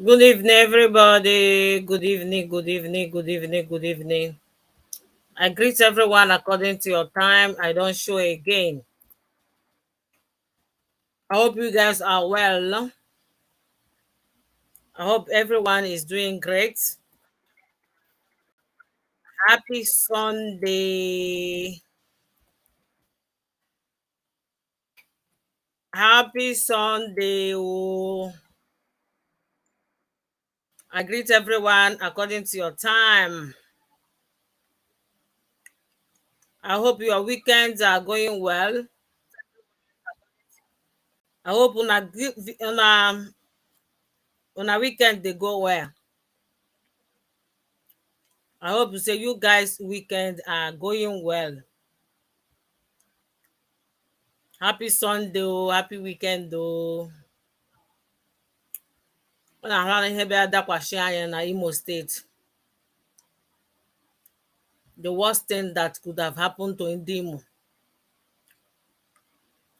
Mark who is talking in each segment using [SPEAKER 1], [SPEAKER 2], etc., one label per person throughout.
[SPEAKER 1] Good evening, everybody. Good evening, good evening, good evening, good evening. I greet everyone according to your time. I don't show again. I hope you guys are well. I hope everyone is doing great. Happy Sunday. Happy Sunday. Oh. I greet everyone according to your time. I hope your weekends are going well. I hope on a weekend they go well. I hope you say you guys weekend are going well. Happy Sunday, oh, happy weekend, oh. Ọ na-ahụ ihe bịa dakwasị anya na Imo State. The worst thing that could have happened to ndị Imo.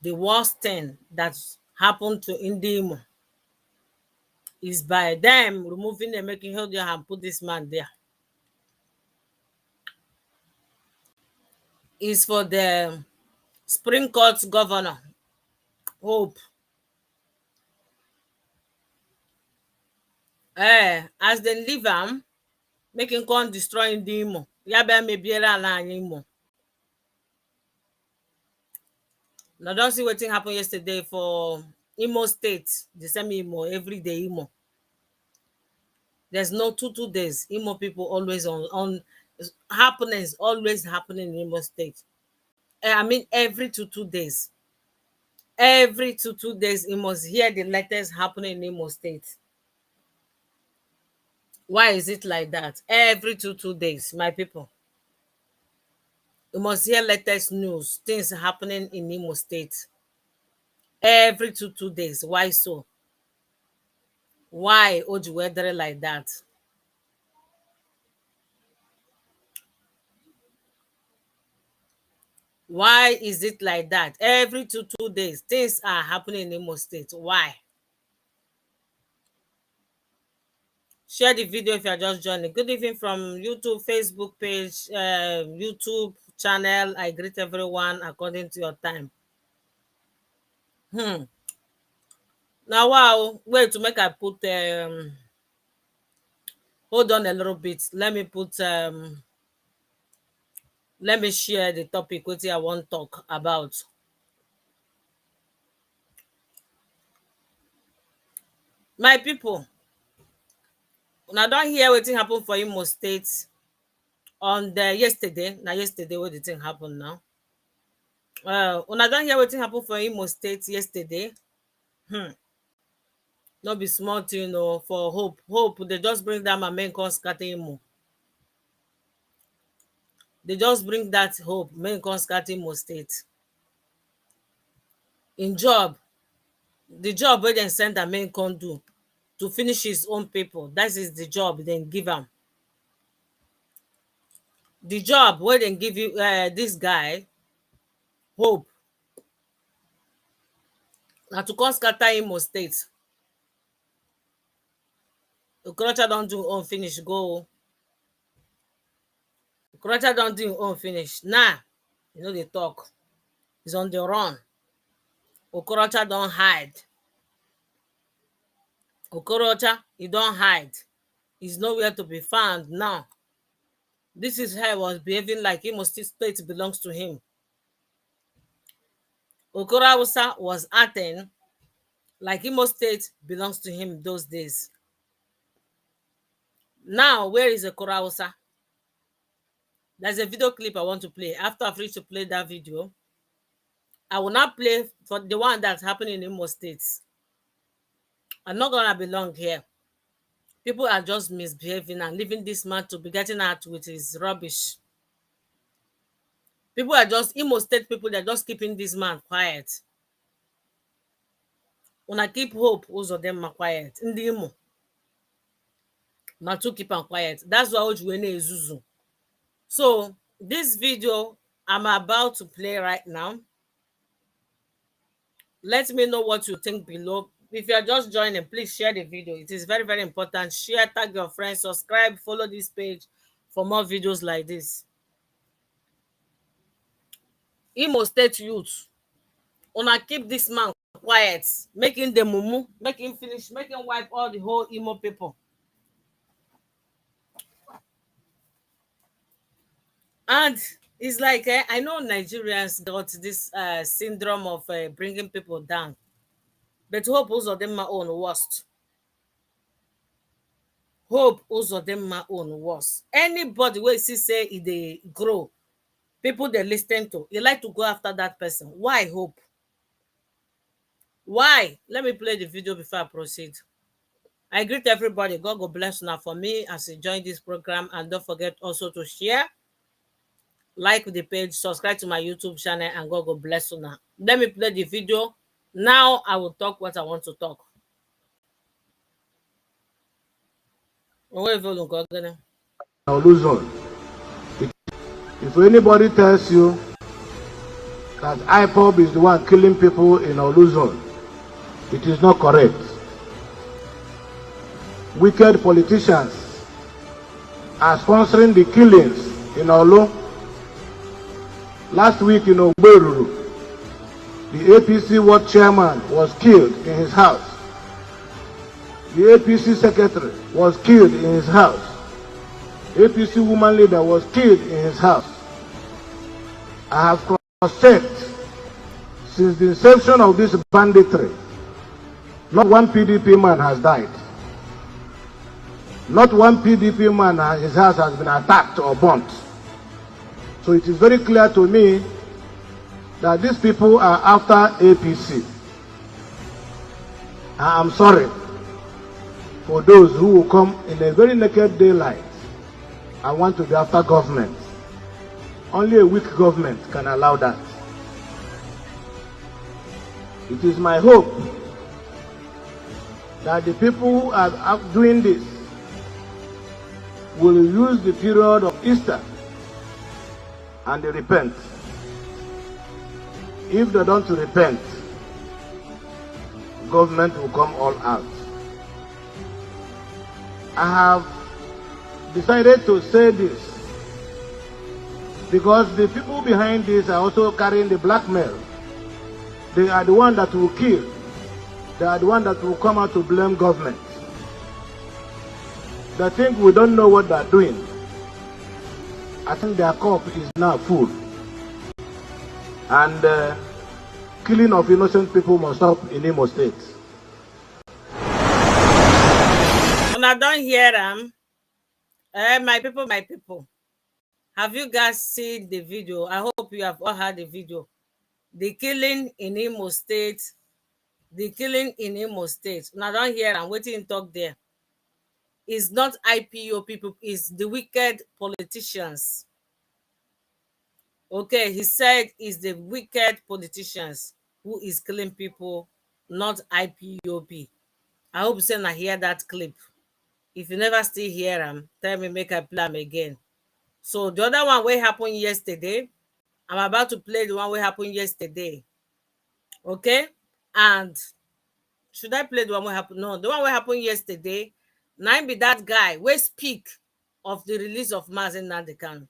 [SPEAKER 1] The worst thing that happened to ndị Imo is by them removing and making Hilda and put this man there. Is for the Supreme Court governor, Hope. As they leave am, making con destroy ndị Imo. Ya bịa mebiere ala anyị Imo. Now don't see what happened yesterday for Imo State, the same Imo, every day Imo. There's no two days. Imo people always on happenings, always happening in Imo State. I mean every two days. Every two days, you must hear the letters happening in Imo State. Why is it like that? Every two days, my people. You must hear latest news, things happening in Imo State. Every two days. Why so? Why Oji weather like that? Why is it like that? Every two days, things are happening in Imo State. Why? Share the video if you are just joining. Good evening from YouTube, Facebook page, YouTube channel. I greet everyone according to your time. Now, wow, wait to make I put hold on a little bit. Let me share the topic which I want to talk about. My people, una don hear wetin happen for Imo State on the yesterday. Now yesterday what the thing happen now. Una don hear wetin happen for Imo State yesterday. No be small thing, for hope they just bring that my main con scatter Imo. They just bring that hope main con scatter Imo State. In job, the job wey dem send am main con do to finish his own people, that is the job dem give am. The job wey dem give you this guy hope na to come scatter Imo State. Okorocha don do im own finish go. Okorocha don do im own finish. Now you no dey talk. He's on the run. Okorocha don hide. Okorocha, he don hide. He's nowhere to be found now. This is how he was behaving like Imo State belongs to him. Okorocha was acting like Imo State belongs to him those days. Now, where is Okorocha? There's a video clip I want to play. After I finish to play that video, I will not play for the one that's happening in Imo State. I'm not gonna belong here. People are just misbehaving and leaving this man to be getting out with his rubbish. People are just Imo State people. They're just keeping this man quiet. When I keep hope, Uzodinma quiet. In the Imo, not to keep him quiet. That's why Ojuwene is Zuzu. So this video I'm about to play right now. Let me know what you think below. If you are just joining, please share the video. It is very, very important. Share, tag your friends, subscribe, follow this page for more videos like this. Imo State youth, una keep this man quiet, making the mumu, make him finish, make him wipe all the whole Imo people. And it's like I know Nigerians got this syndrome of bringing people down, but hope Uzodinma own worst. Hope Uzodinma own worst. Anybody wey see say e dey grow, people dey lis ten to, e like to go after that person. Why hope? Why? Let me play the video before I proceed. I greet everybody. God go bless una for me as you join this program, and don't forget also to share, like the page, subscribe to my YouTube channel, and God go bless una. Let me play the video. Now I will talk what I want to talk.
[SPEAKER 2] Illusion. If anybody tells you that IPOB is the one killing people in illusion, it is not correct. Wicked politicians are sponsoring the killings in Olu. Last week in Ogberuru, the APC ward chairman was killed in his house. The APC secretary was killed in his house. APC woman leader was killed in his house. I have cross-checked since the inception of this banditry. Not one PDP man has died. Not one PDP man, his house has been attacked or burnt. So it is very clear to me that these people are after APC. I am sorry for those who will come in a very naked daylight and want to be after government. Only a weak government can allow that. It is my hope that the people who are doing this will use the period of Easter and they repent. If they don't repent, government will come all out. I have decided to say this because the people behind this are also carrying the blackmail. They are the one that will kill. They are the one that will come out to blame government. They think we don't know what they are doing. I think their cup is now full. And killing of innocent people must stop in Imo State.
[SPEAKER 1] And I don't hear them. My people. Have you guys seen the video? I hope you have all heard the video. The killing in Imo State. The killing in Imo State. And I don't hear them. Waiting to talk there. It's not IPO people. It's the wicked politicians. Okay, he said it's the wicked politicians who is killing people, not IPOP. I hope you I hear that clip. If you never still hear them, tell me make I play them again. So the other one wey happen yesterday, I'm about to play the one wey happen yesterday. Okay? And should I play the one wey happen? No, the one wey happen yesterday, na be that guy wey speak of the release of Mazi Nnamdi Kanu.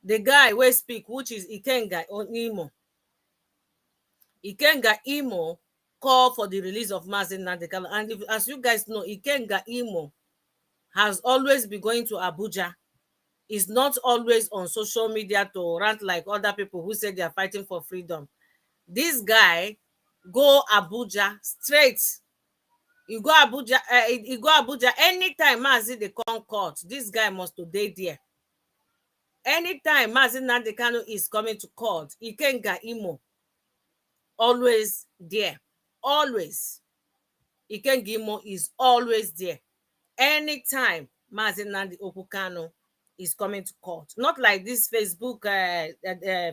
[SPEAKER 1] The guy wey speak, which is Ikenga Imo. Ikenga Imo call for the release of Mazi Nnamdi Kanu. And if, as you guys know, Ikenga Imo has always been going to Abuja. Is not always on social media to rant like other people who say they are fighting for freedom. This guy go Abuja straight. You go Abuja, anytime Mazi dey come court, this guy must to dey there. Anytime Mazi Nnamdi Kanu is coming to court, Ikenga Imo always there. Always. Ikenga Imo is always there. Anytime Mazi Nnamdi Kanu is coming to court. Not like these Facebook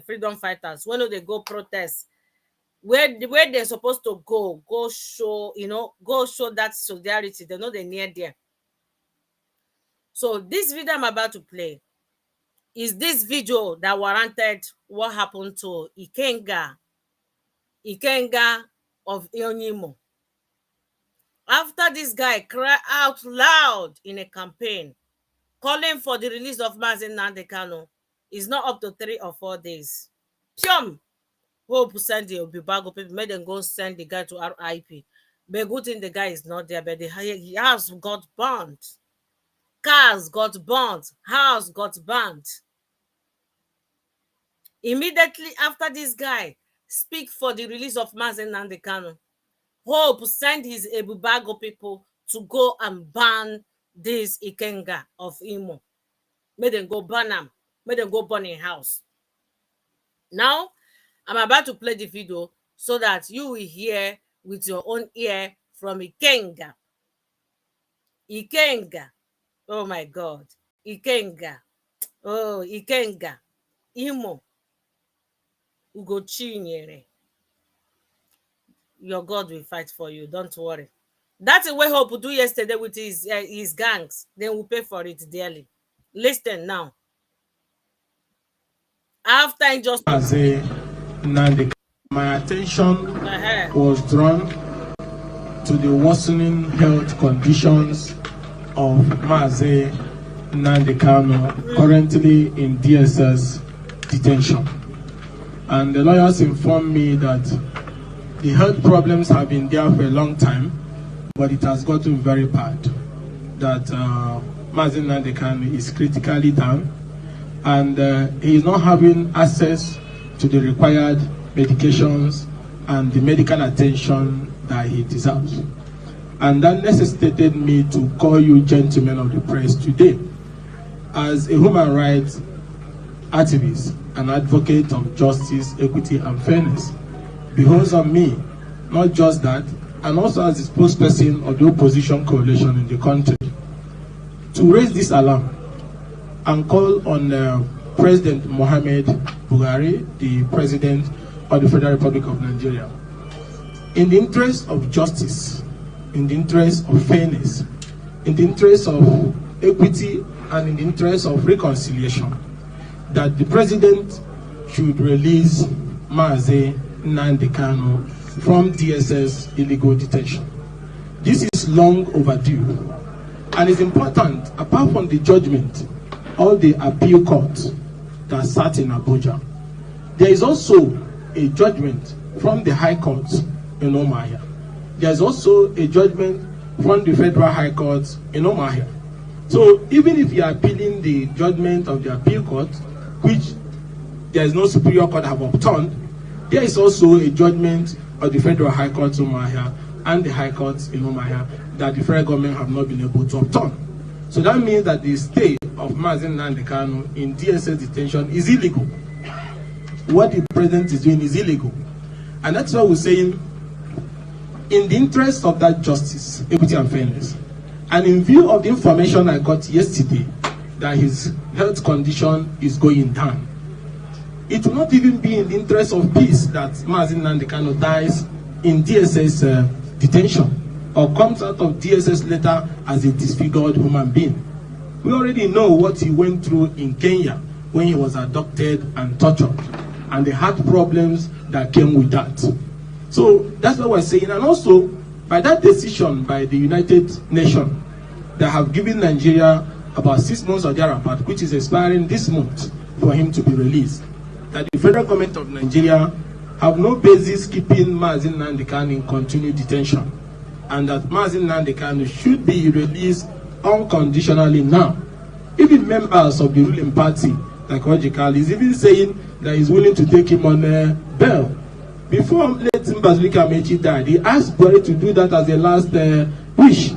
[SPEAKER 1] freedom fighters when they go protest. Where they're supposed to go show, go show that solidarity. They're not near there. So this video I'm about to play is this video that warranted what happened to Ikenga of Imo. After this guy cried out loud in a campaign calling for the release of Mazi Nnamdi Kanu, it's not up to 3 or 4 days. Pium! Hope send the Obibago people, made them go send the guy to RIP. But good thing the guy is not there, but the house got burnt. Cars got burnt. House got burnt. Immediately after this guy speak for the release of Mazi Nnamdi Kanu, Hope send his Ebubago people to go and ban this Ikenga of Imo. Make them go burn him. Make them go burn in house. Now, I'm about to play the video so that you will hear with your own ear from Ikenga. Ikenga. Oh my God. Ikenga. Oh, Ikenga. Imo. Ugochinyere. Your God will fight for you. Don't worry. That's the way Hope do yesterday with his gangs. Then we'll pay for it dearly. Listen now. After injustice,
[SPEAKER 3] my attention was drawn to the worsening health conditions of Mazi Nnamdi Kanu, currently in DSS detention. And the lawyers informed me that the health problems have been there for a long time, but it has gotten very bad. That Mazi Nnamdi Kanu is critically down, and he is not having access to the required medications and the medical attention that he deserves. And that necessitated me to call you gentlemen of the press today as a human rights activist, an advocate of justice, equity, and fairness. Because of me, not just that, and also as the spokesperson of the opposition coalition in the country, to raise this alarm and call on President Mohamed Buhari, the President of the Federal Republic of Nigeria, in the interest of justice, in the interest of fairness, in the interest of equity, and in the interest of reconciliation, that the President should release Mazi Nnamdi Kanu from DSS illegal detention. This is long overdue, and it's important, apart from the judgment, all the appeal courts that sat in Abuja, there is also a judgment from the High Court in Omahia. There is also a judgment from the Federal High Court in Omahia. So even if you are appealing the judgment of the appeal court, which there is no superior court have overturned, there is also a judgment of the Federal High Court in Omahia and the High Court in Omahia that the federal government have not been able to overturn. So that means that the stay of Mazi Nnamdi Kanu in DSS detention is illegal. What the president is doing is illegal. And that's why we're saying, in the interest of that justice, equity, and fairness, and in view of the information I got yesterday that his health condition is going down, it will not even be in the interest of peace that Mazi Nnamdi Kanu dies in DSS detention or comes out of DSS later as a disfigured human being. We already know what he went through in Kenya when he was abducted and tortured, and the heart problems that came with that. So that's what we're saying. And also, by that decision by the United Nations, they have given Nigeria about 6 months or thereabout, which is expiring this month, for him to be released. That the federal government of Nigeria have no basis keeping Mazi Nnamdi Kanu in continued detention, and that Mazi Nnamdi Kanu should be released unconditionally now. Even members of the ruling party, like Ojikal, is even saying that he's willing to take him on bail. Before late Mbazulika Mechi died, he asked Buhari to do that as a last wish.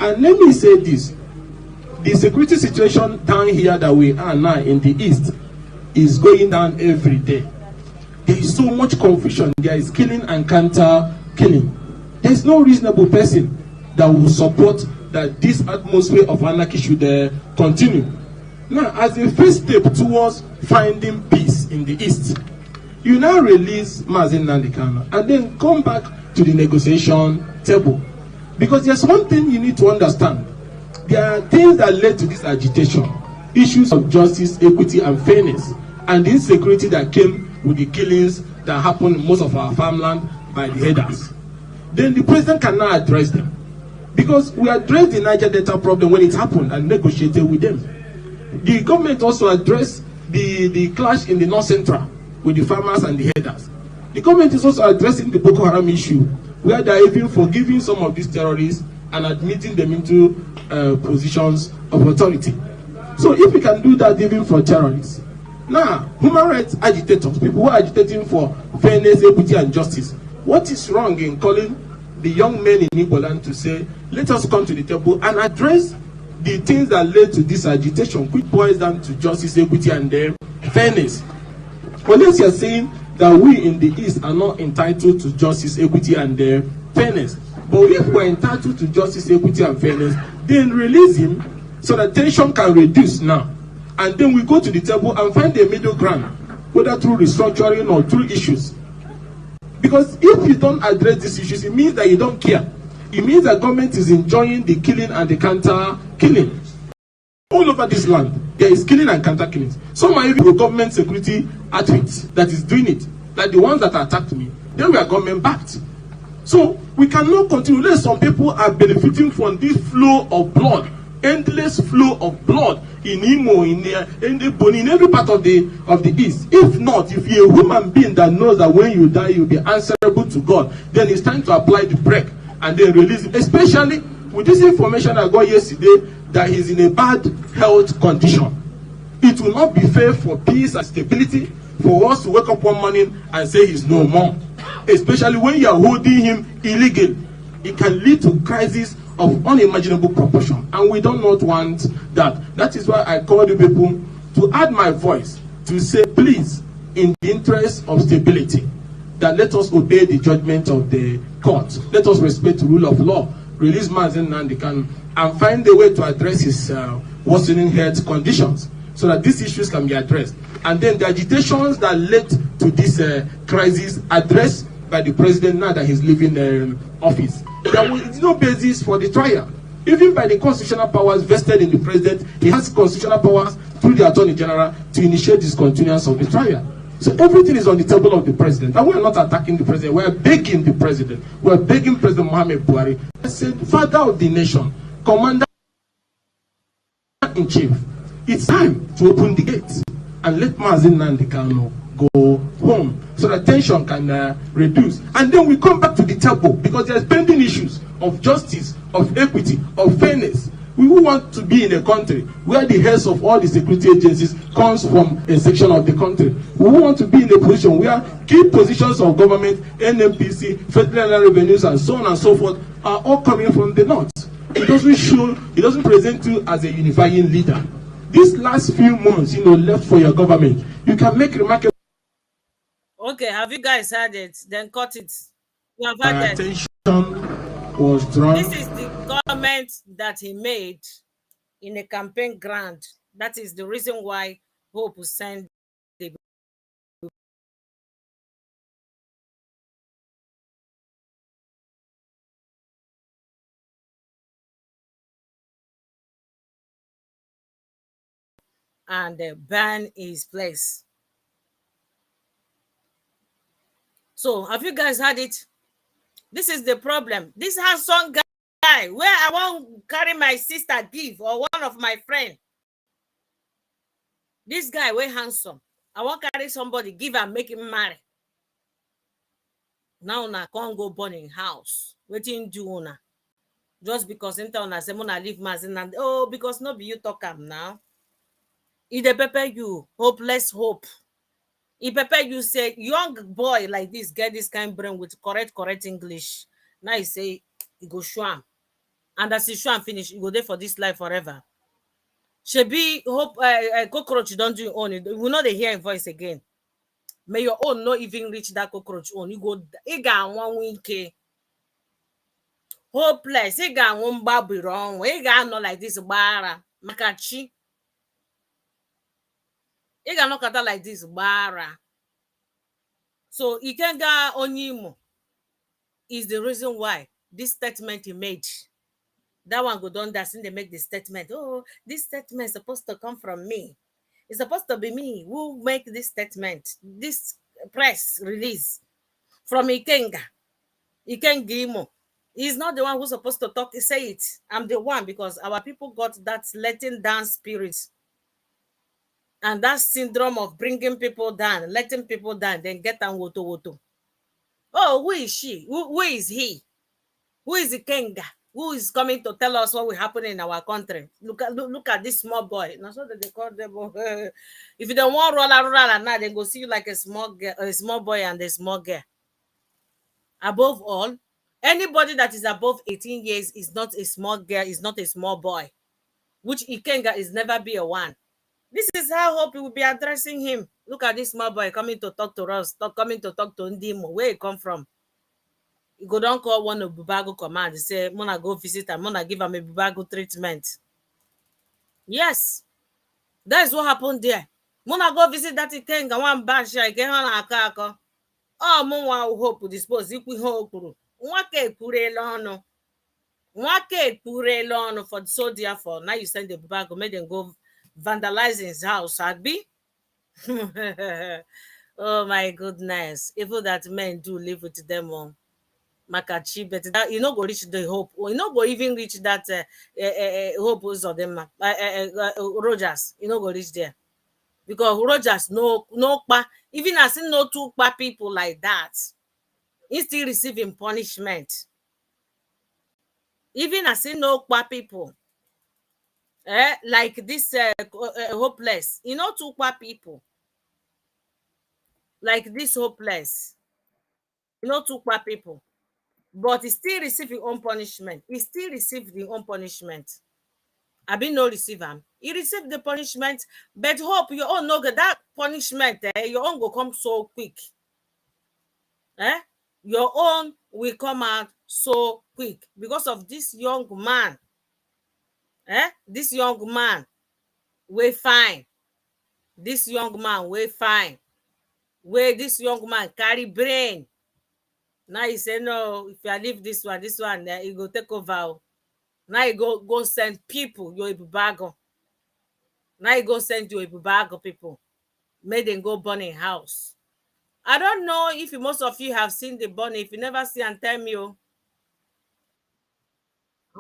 [SPEAKER 3] And let me say this, the security situation down here that we are now in the east is going down every day. There is so much confusion. There is killing and counter killing. There is no reasonable person that will support that this atmosphere of anarchy should continue. Now, as a first step towards finding peace in the east, you now release Mazi Nnamdi Kanu and then come back to the negotiation table. Because there's one thing you need to understand. There are things that led to this agitation. Issues of justice, equity, and fairness, and the insecurity that came with the killings that happened in most of our farmland by the headers. then the president can now address them. Because we addressed the Niger Delta problem when it happened and negotiated with them. The government also addressed the clash in the North Central with the farmers and the herders. The government is also addressing the Boko Haram issue, where they are even forgiving some of these terrorists and admitting them into positions of authority. So if we can do that even for terrorists, now human rights agitators, people who are agitating for fairness, equity, and justice, what is wrong in calling the young men in Igbo land to say, let us come to the table and address the things that led to this agitation, which boils down to justice, equity, and fairness? Unless you are saying that we in the East are not entitled to justice, equity, and fairness. But if we're entitled to justice, equity, and fairness, then release him so that tension can reduce now. And then we go to the table and find a middle ground, whether through restructuring or through issues. Because if you don't address these issues, it means that you don't care. It means that government is enjoying the killing and the counter-killing. All over this land, there is killing and counter-killings. Some are even government security outfits that is doing it, like the ones that attacked me. Then we are government-backed. So we cannot continue. Let some people are benefiting from this flow of blood, endless flow of blood in Imo, in every part of the East. If not, if you're a human being that knows that when you die you'll be answerable to God, then it's time to apply the brake and then release it. Especially with this information I got yesterday that he's in a bad health condition. It will not be fair for peace and stability for us to wake up one morning and say he's no more. Especially when you are holding him illegally. It can lead to crisis of unimaginable proportion, and we don't not want that. That is why I call the people to add my voice to say, please, in the interest of stability, that let us obey the judgment of the court. Let us respect the rule of law. Release Mazen Nnamdi Kanu and find a way to address his worsening health conditions so that these issues can be addressed. And then the agitations that led to this crisis addressed by the president now that he's leaving office. There is no basis for the trial. Even by the constitutional powers vested in the president, he has constitutional powers through the attorney general to initiate discontinuance of the trial. So everything is on the table of the president. And we are not attacking the president. We are begging the president. We are begging President Muhammad Buhari. I said, Father of the nation, Commander in Chief, it's time to open the gates and let Mazen Nnamdi Kanu go home so that tension can reduce. And then we come back to the table because there's pending issues of justice, of equity, of fairness. We want to be in a country where the heads of all the security agencies comes from a section of the country. We want to be in a position where key positions of government, NMPC, federal revenues, and so on and so forth are all coming from the north. It doesn't present you as a unifying leader. These last few months, left for your government, you can make remarkable.
[SPEAKER 1] Okay, have you guys heard it? Then cut it. You have heard it.
[SPEAKER 3] Attention was drawn.
[SPEAKER 1] This is the comment that he made in a campaign grant. That is the reason why Hope will send the and ban his place. So have you guys heard it? This is the problem. This handsome guy where I won't carry my sister give or one of my friend. This guy way handsome. I won't carry somebody give and make him marry. Now I can't go burn in house. Waiting do una. Just because enter una say mona leave Mazen and because no be you talk am now. If they pepper you, hopeless hope. If pepper you say young boy like this get this kind of brain with correct English. Now you say you go show am. And as you show am finish, you go there for this life forever. Shebi hope cockroach don't do your own. You will not hear him voice again. May your own not even reach that cockroach own. You go got one wink. Hopeless. He got one baby wrong. He got not like this bara. Makachi. He got not kata like this bara. So he can get Onyimo is the reason why this statement he made. That one go down that's in they make the statement. Oh, this statement is supposed to come from me. It's supposed to be me who make this statement, this press release from Ikenga. Ikenga Imo. He's not the one who's supposed to talk, say it. I'm the one, because our people got that letting down spirit and that syndrome of bringing people down, letting people down, then get them woto woto. Oh, who is she? Who is he? Who is the Kenga? Who is coming to tell us what will happen in our country? Look at this small boy. Now, so that they call them. If you don't want roll and now, they go see you like a small girl, a small boy and a small girl. Above all, anybody that is above 18 years is not a small girl, is not a small boy, which Ikenga is never be a one. This is how Hope will be addressing him. Look at this small boy coming to talk to us, coming to talk to Ndimo. Where he come from? You go don't call one of Bubago command. Say, Mona go visit and Mona give him a Bubago treatment. Yes, that's what happened there. Mona go visit that Ikenga one bash. I get on a car. Oh, Mona Hope dispose. If we hope, Wake Purelano. Wake Purelano for so therefore. Now you send the Bubago, make them go vandalize his house, Agbi. Oh my goodness. Even that men do live with them on Makachi, but that you know go reach the hope. You know go even reach that hope Uzodinma, Rogers. You know go reach there. Because Rogers no pa, even as in no two pa people like that, he still receiving punishment. Even as in no pa people. Like this hopeless. You know two pa people. Like this hopeless. You know two pa people. But he still receive his own punishment. He still received his own punishment. I been no receive him. He received the punishment, but hope your own no get that punishment. Your own will come so quick. Your own will come out so quick because of this young man. This young man, we fine. This young man, we fine. Where this young man carry brain. Now he say no. If I leave this one, he go take over. Now you go send people your ibubago. Now you go send your ibubago people. Make them go burn a house. I don't know if most of you have seen the burning. If you never see and tell me, oh,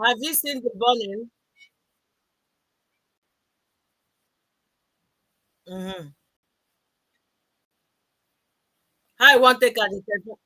[SPEAKER 1] have you seen the burning? Mm-hmm. How you want to take at the telephone?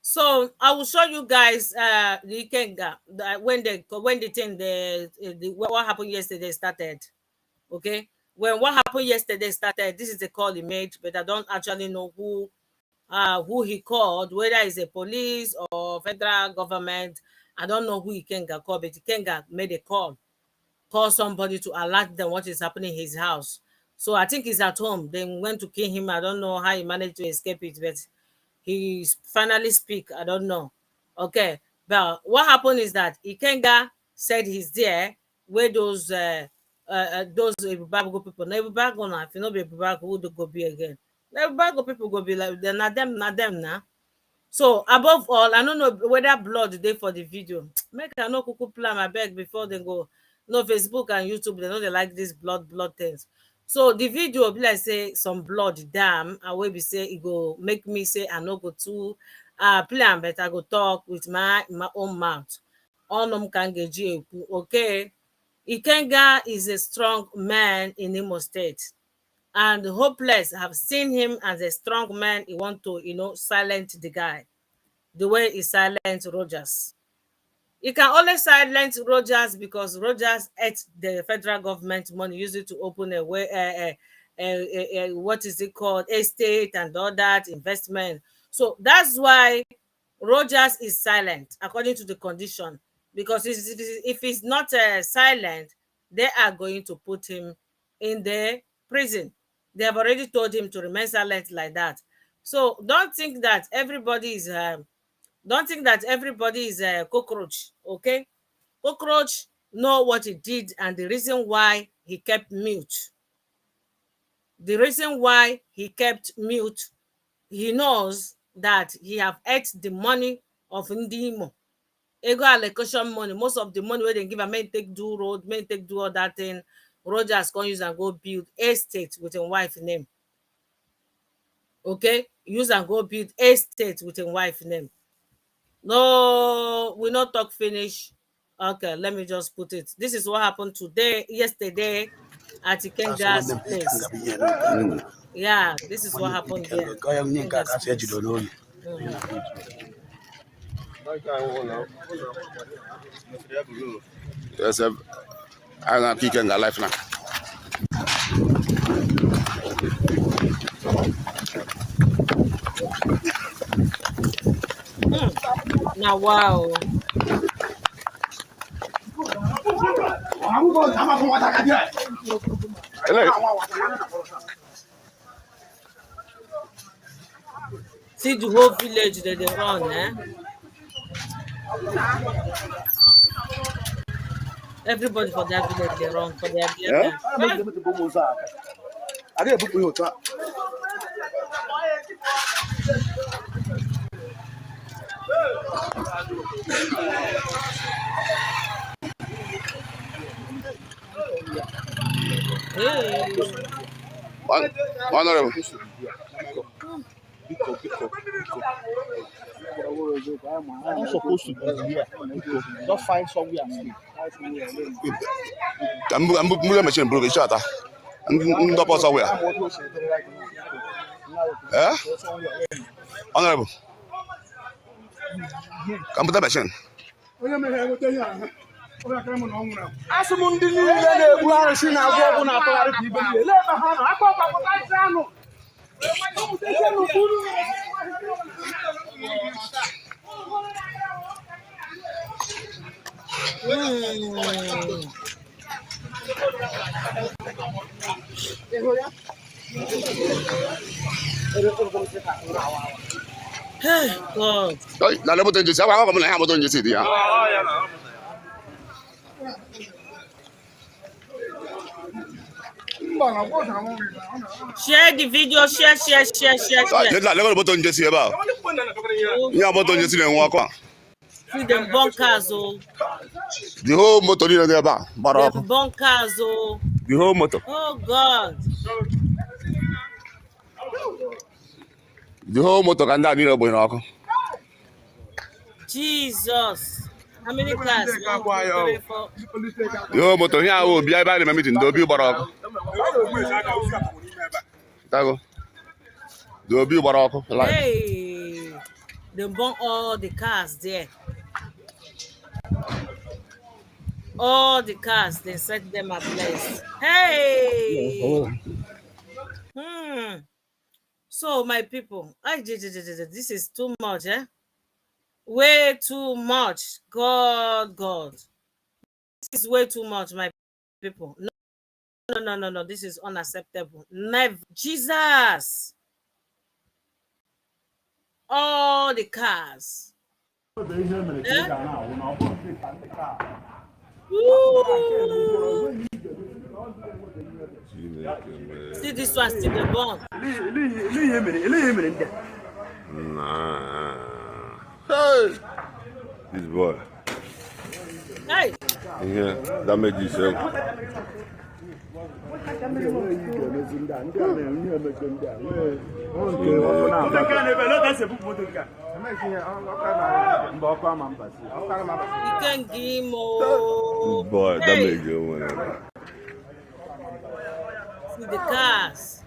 [SPEAKER 1] So I will show you guys the Kenga when the thing the what happened yesterday started. Okay, when what happened yesterday started, this is the call he made, but I don't actually know who he called, whether it's a police or federal government. I don't know who Ikenga called, but Ikenga made a call somebody to alert them what is happening in his house. So I think he's at home. They went to kill him. I don't know how he managed to escape it, but he finally speak. I don't know. Okay, but what happened is that Ikenga said he's there where those Ibubago people. Now Ibubago now, if you know Ibubago, who do go be again? Now Ibubago people go be like they're not them now. So above all, I don't know whether blood dey for the video. Make I no kuku plan my beg before they go. No, Facebook and YouTube, they know they like this blood things. So the video be like say some blood damn and wey be say e go make me say I no go too plan, but I go talk with my own mouth. Ọnụ ka m ga-eji ekwu. Okay, Ikenga is a strong man in Imo State. And Hopeless have seen him as a strong man. He want to, silence the guy the way he silenced Rogers. You can only silence Rogers because Rogers ate the federal government money, used it to open a way, what is it called, estate and all that investment. So that's why Rogers is silent according to the condition. Because if he's not silent, they are going to put him in the prison. They have already told him to remain silent like that. So don't think that everybody is a cockroach. Okay, cockroach know what he did and the reason why he kept mute. The reason why he kept mute, he knows that he have ate the money of Ndimo. Ego allocation money, most of the money where they give am make take do road, make take do all that thing. Rogers can use and go build estate with him wife name. Okay, use and go build estate with him wife name. No, we not talk finish. Okay, let me just put it. This is what happened yesterday at Ikenga's place. Yeah, this is what happened there. Ikenga's place.
[SPEAKER 4] Yes, I'm not picking a life now.
[SPEAKER 1] Now, wow. See the whole village that they run, eh? Everybody for that village they run for their beer. Hey.
[SPEAKER 4] Honorable.
[SPEAKER 5] I'm not supposed to be here. Just find somewhere and sleep.
[SPEAKER 4] I'm moving machine broke shot. I'm up somewhere. Eh? Honorable. Come put that machine.
[SPEAKER 5] Asị m ndị niile na-egbu arụsị na-agwọ ọgwụ na-atụgharị ka ibe niile. Lee ebe ha nọ, aka ọgbakọta isi anụ.
[SPEAKER 1] God.
[SPEAKER 4] Là nó một tuần chỉ sáu tháng, còn lại hai một tuần chỉ gì à?
[SPEAKER 1] Share the video, share.
[SPEAKER 4] Là nó một tuần chỉ gì ba? Nhà một tuần chỉ gì nữa qua?
[SPEAKER 1] See them bunkers, oh.
[SPEAKER 4] The whole motor đi ra ba, bara.
[SPEAKER 1] Them bunkers, oh.
[SPEAKER 4] The whole motor.
[SPEAKER 1] Oh God.
[SPEAKER 4] The whole motor kan daa đi ra bồi nó.
[SPEAKER 1] Jesus. How many cars? 1, 2, 3, 4.
[SPEAKER 4] The whole motor here will be able to meet in Dobby bara. Tago. Dobby bara.
[SPEAKER 1] Hey. They burn all the cars there. All the cars, they set them ablaze. Hey. So my people, this is too much, eh? Way too much. God. This is way too much, my people. No. This is unacceptable. Never. Jesus. All the cars. See this one still the bomb.
[SPEAKER 4] Nah. Hey. This boy.
[SPEAKER 1] Hey.
[SPEAKER 4] Yeah, that made you so.
[SPEAKER 1] You can give more.
[SPEAKER 4] Boy, that made you whatever.
[SPEAKER 1] See the cars.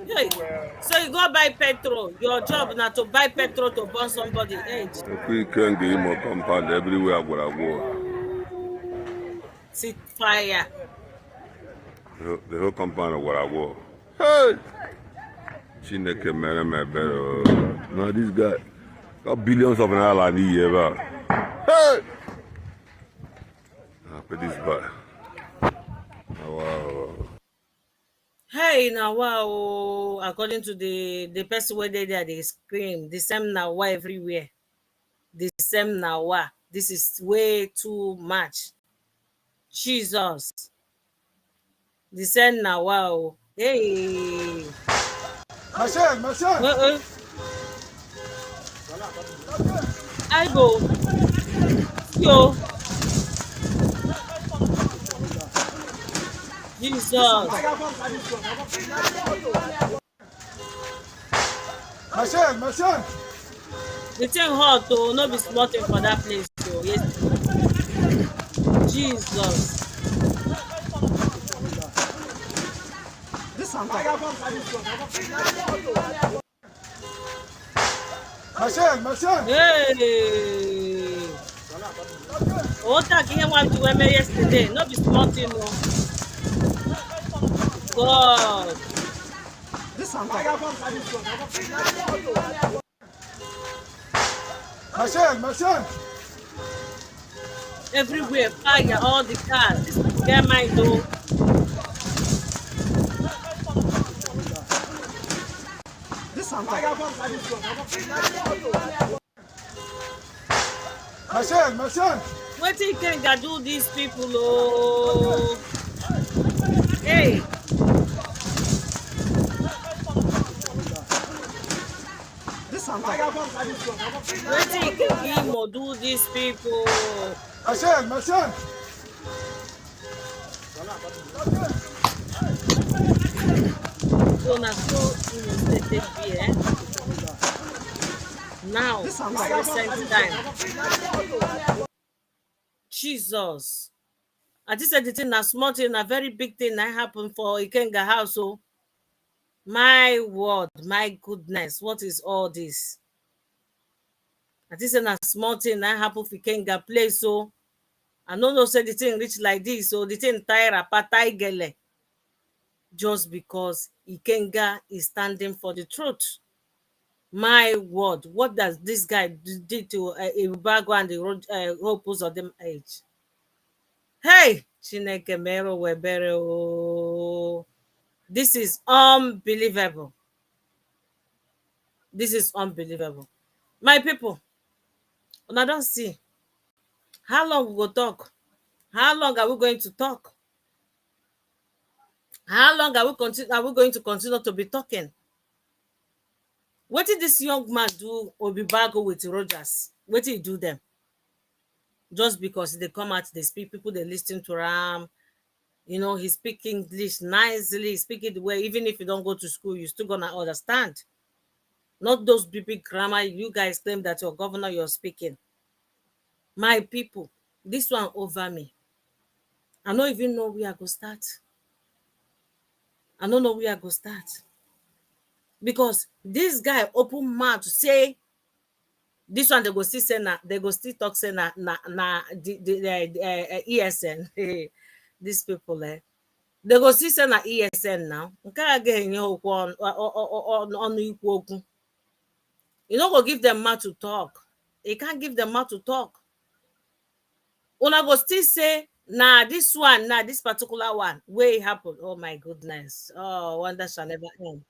[SPEAKER 1] Hey, so you go buy petrol. Your job now to buy petrol to burn somebody age.
[SPEAKER 4] We can't get more compound everywhere where I go.
[SPEAKER 1] See fire.
[SPEAKER 4] The whole compound of what I wore. Hey! Chineke mere me better. Now this guy got billions of naira in the year. Hey! I pay this back. Oh, wow.
[SPEAKER 1] Hey, now wow! According to the person where they scream the same now wow everywhere. The same now wow. This is way too much. Jesus, the same now wow. Hey,
[SPEAKER 5] Machine.
[SPEAKER 1] uh, I go yo Jesus.
[SPEAKER 5] Machine.
[SPEAKER 1] The thing hot oh, no be small thing for that place oh. Yesterday, Jesus.
[SPEAKER 5] Machine.
[SPEAKER 1] Hey, what that game want to wear yesterday? No be small thing oh. God.
[SPEAKER 5] Machine.
[SPEAKER 1] Everywhere fire, all the cars. These people get mind though.
[SPEAKER 5] Machine.
[SPEAKER 1] Wetin Ikenga do these people oh. Hey, wetin Ikenga Imo do these people.
[SPEAKER 5] Machine.
[SPEAKER 1] So na so Imo State take be now this recent time. Jesus. I just said the thing na small thing, na very big thing na happen for Ikenga house oh. My word, my goodness, what is all this? I just said na small thing na happen for Ikenga place so. I no know say the thing reach like this so the thing tie wrapper tie gele just because Ikenga is standing for the truth. My word, what does this guy did to Ibago and the whole Uzodinma age? Hey, Chineke mero webere oh. This is unbelievable. This is unbelievable. My people, una don see how long we go talk? How long are we going to talk? How long are we going to continue to be talking? Wetin dis young man do Obibago with Rogers? Wetin he do them? Just because they come out, they speak, people they listen to am. You know, he speak English nicely, speak it well. Even if you don't go to school, you still gonna understand. Not those big grammar you guys claim that your governor you're speaking. My people, this one over me. I don't even know where I go start. I don't know where I go start. Because this guy open mouth to say this one they go still say na they go still talk say na the ESN. These people they go still say na ESN now. Nke a ga-enye okwu ọnụ ikwu okwu. You no go give them mouth to talk. You can't give them mouth to talk. Una go still say nah this one, nah this particular one wey happen. Oh my goodness. Oh, wonder shall never end.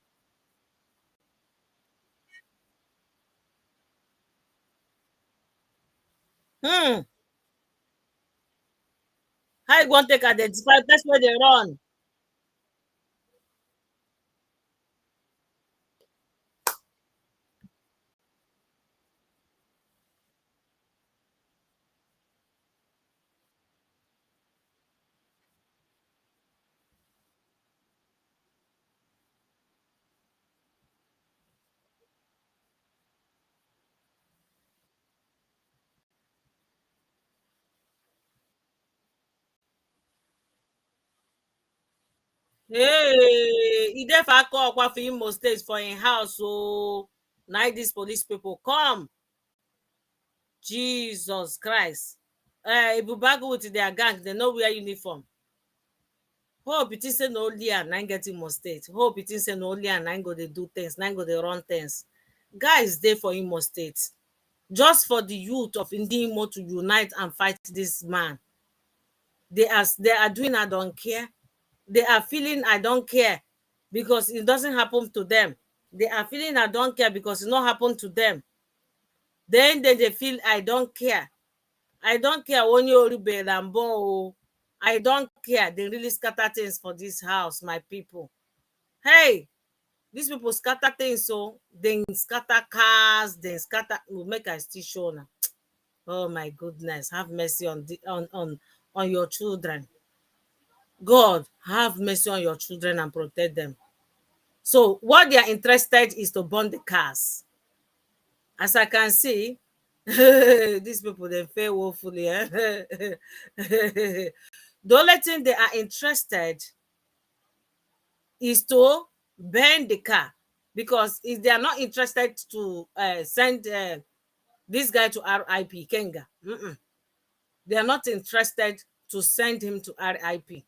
[SPEAKER 1] Hmm. How you going to take identify that's where they run? Hey, he dey for call for Imo State for in house. So now these police people come. Jesus Christ. Ibubago with their gang, they know wear uniform. Hope it is say no only and I get Imo State. Hope it is say no only and I go they do things, nine go they run things. Guys, there for Imo State. Just for the youth of Imo to unite and fight this man. They are doing I don't care. They are feeling I don't care because it doesn't happen to them. They are feeling I don't care because it not happen to them. Then they feel I don't care. I don't care when you Lambo. I don't care. They really scatter things for this house, my people. Hey, these people scatter things, so they scatter cars, they scatter. Will make I still show now. Oh my goodness, have mercy on your children. God, have mercy on your children and protect them. So what they are interested is to burn the cars. As I can see, these people, they fail woefully. The only thing they are interested is to burn the car. Because if they are not interested to send this guy to RIP, Kenga, they are not interested to send him to RIP.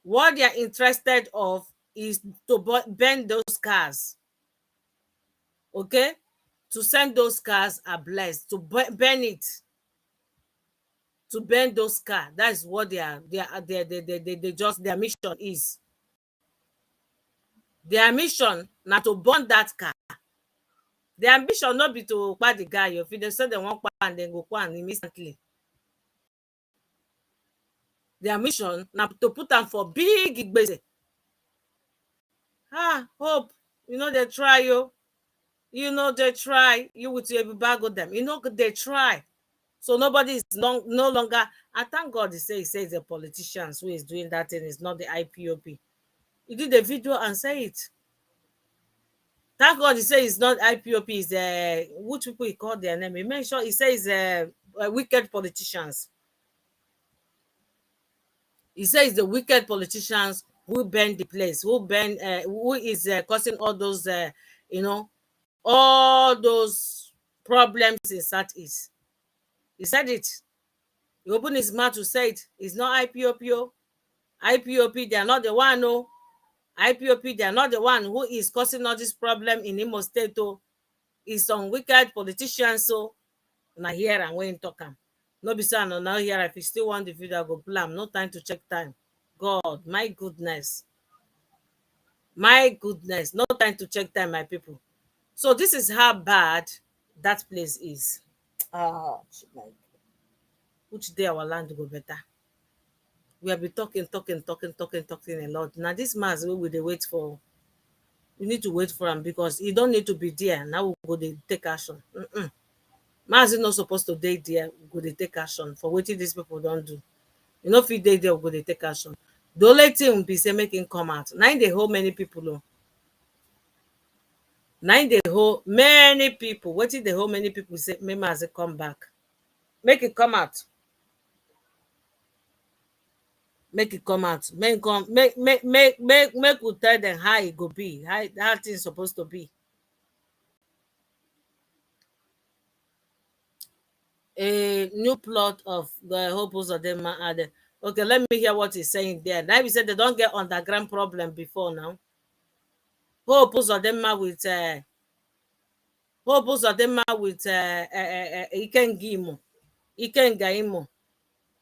[SPEAKER 1] What they are interested of is to burn those cars. Okay? To send those cars are blessed. To burn it. To burn those cars. That is what they just their mission is. Their mission not to burn that car. Their ambition not be to buy the guy. If they say they want and then go and immediately. Their mission not to put them for big igbese. Hope. You know they try you. You know they try. You with your bag of them. You know they try. So nobody is no longer. I thank God he says the politicians who is doing that thing is not the IPOP. He did the video and say it. Thank God he says it's not IPOP, it's which people he called their name. He made sure he says wicked politicians. He says the wicked politicians who burn the place, who is causing all those all those problems in Southeast. He said it. He opened his mouth to say it. It's not IPOP. IPOP, they are not the one, no. IPOP, they are not the one who is causing all this problem in Imo State. It's some wicked politicians, so now here and when talk am. No be say now here, if you still want the video, go plan. No time to check time. God, my goodness. My goodness. No time to check time, my people. So this is how bad that place is. Which day our land go better? We have been talking a lot. Now this mass we will wait for. We need to wait for him because he don't need to be there. Now we go to take action. Mass is not supposed to be there. We go to take action for what these people don't do. You know, if he dey there, we go to take action. The only thing will be say make him come out. Now they hold many people. Now they hold many people. What if they hold many people say make Mass come back? Make it come out. Make it come out. Make we tell them how it go be, how things supposed to be. A new plot of the Hope Uzodinma added. Okay, let me hear what he's saying there. Now he said they don't get underground problem before now. Hope Uzodinma with Ikenga Imo.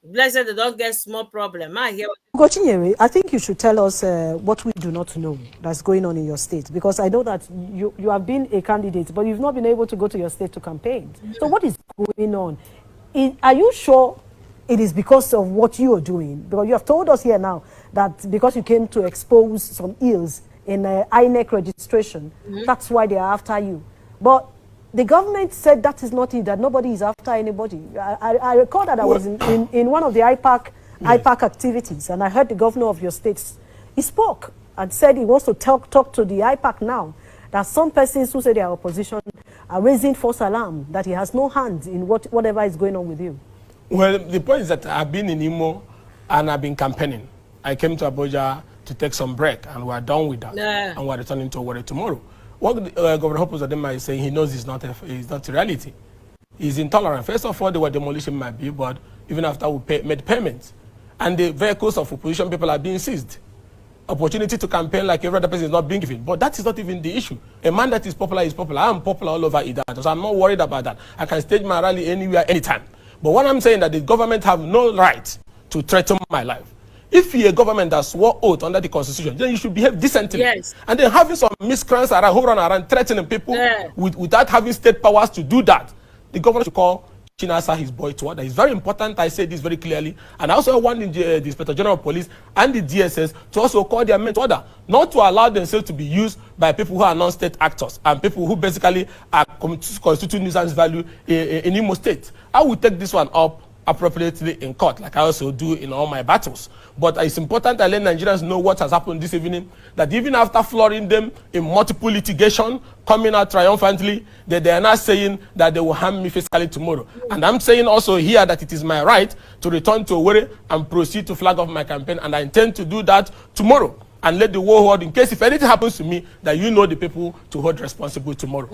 [SPEAKER 1] Blessed they don't get small problem. I hear.
[SPEAKER 6] Gochinyere, I think you should tell us what we do not know that's going on in your state, because I know that you have been a candidate, but you've not been able to go to your state to campaign. So what is going on? Are you sure it is because of what you are doing? Because you have told us here now that because you came to expose some ills in INEC registration, that's why they are after you. But the government said that is not it, that nobody is after anybody. I recall that I was in one of the IPAC activities, and I heard the governor of your state, he spoke and said he wants to talk to the IPAC now, that some persons who say they are opposition are raising false alarm, that he has no hand in whatever is going on with you.
[SPEAKER 3] Well, the point is that I've been in Imo and I've been campaigning. I came to Abuja to take some break, and we're done with that. And we're returning to Owerri tomorrow. What Governor Hope Uzodinma is saying, he knows it's not reality. He's intolerant. First of all, the word demolition might be, but even after we made payments, and the vehicles of opposition people are being seized. opportunity to campaign like every other person is not being given. But that is not even the issue. A man that is popular is popular. I am popular all over Idan, so I'm not worried about that. I can stage my rally anywhere, anytime. But what I'm saying that the government have no right to threaten my life. If you're a government that swore oath under the constitution, then you should behave decently.
[SPEAKER 1] Yes.
[SPEAKER 3] And then having some miscreants around who run around threatening people without having state powers to do that, the government should call Chinasa his boy to order. It's very important. I say this very clearly. And I also want the Inspector General of Police and the DSS to also call their men to order, not to allow themselves to be used by people who are non-state actors and people who basically are constituting nuisance value in Imo State. I will take this one up appropriately in court, like I also do in all my battles. But it's important that let Nigerians know what has happened this evening, that even after flooring them in multiple litigation, coming out triumphantly, that they are not saying that they will harm me physically tomorrow. And I'm saying also here that it is my right to return to Owerri and proceed to flag off my campaign, and I intend to do that tomorrow. And let the whole world, in case if anything happens to me, that you know the people to hold responsible tomorrow.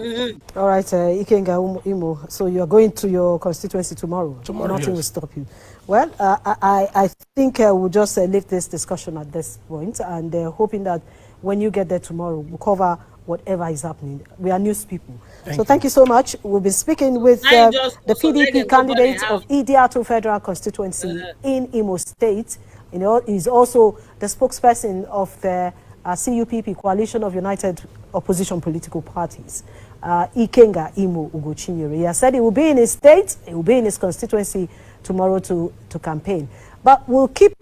[SPEAKER 6] All right, Ikenga Imo. So you are going to your constituency tomorrow. Nothing will stop you. Well, I think we'll just leave this discussion at this point, and hoping that when you get there tomorrow, we'll cover whatever is happening. We are news people. Thank you so much. We'll be speaking with the PDP candidate of Idiato Federal Constituency in Imo State. You know, he's also the spokesperson of the CUPP, Coalition of United Opposition Political Parties, Ikenga Imo Ugochinyere. He has said he will be in his state, he will be in his constituency tomorrow to campaign. But we'll keep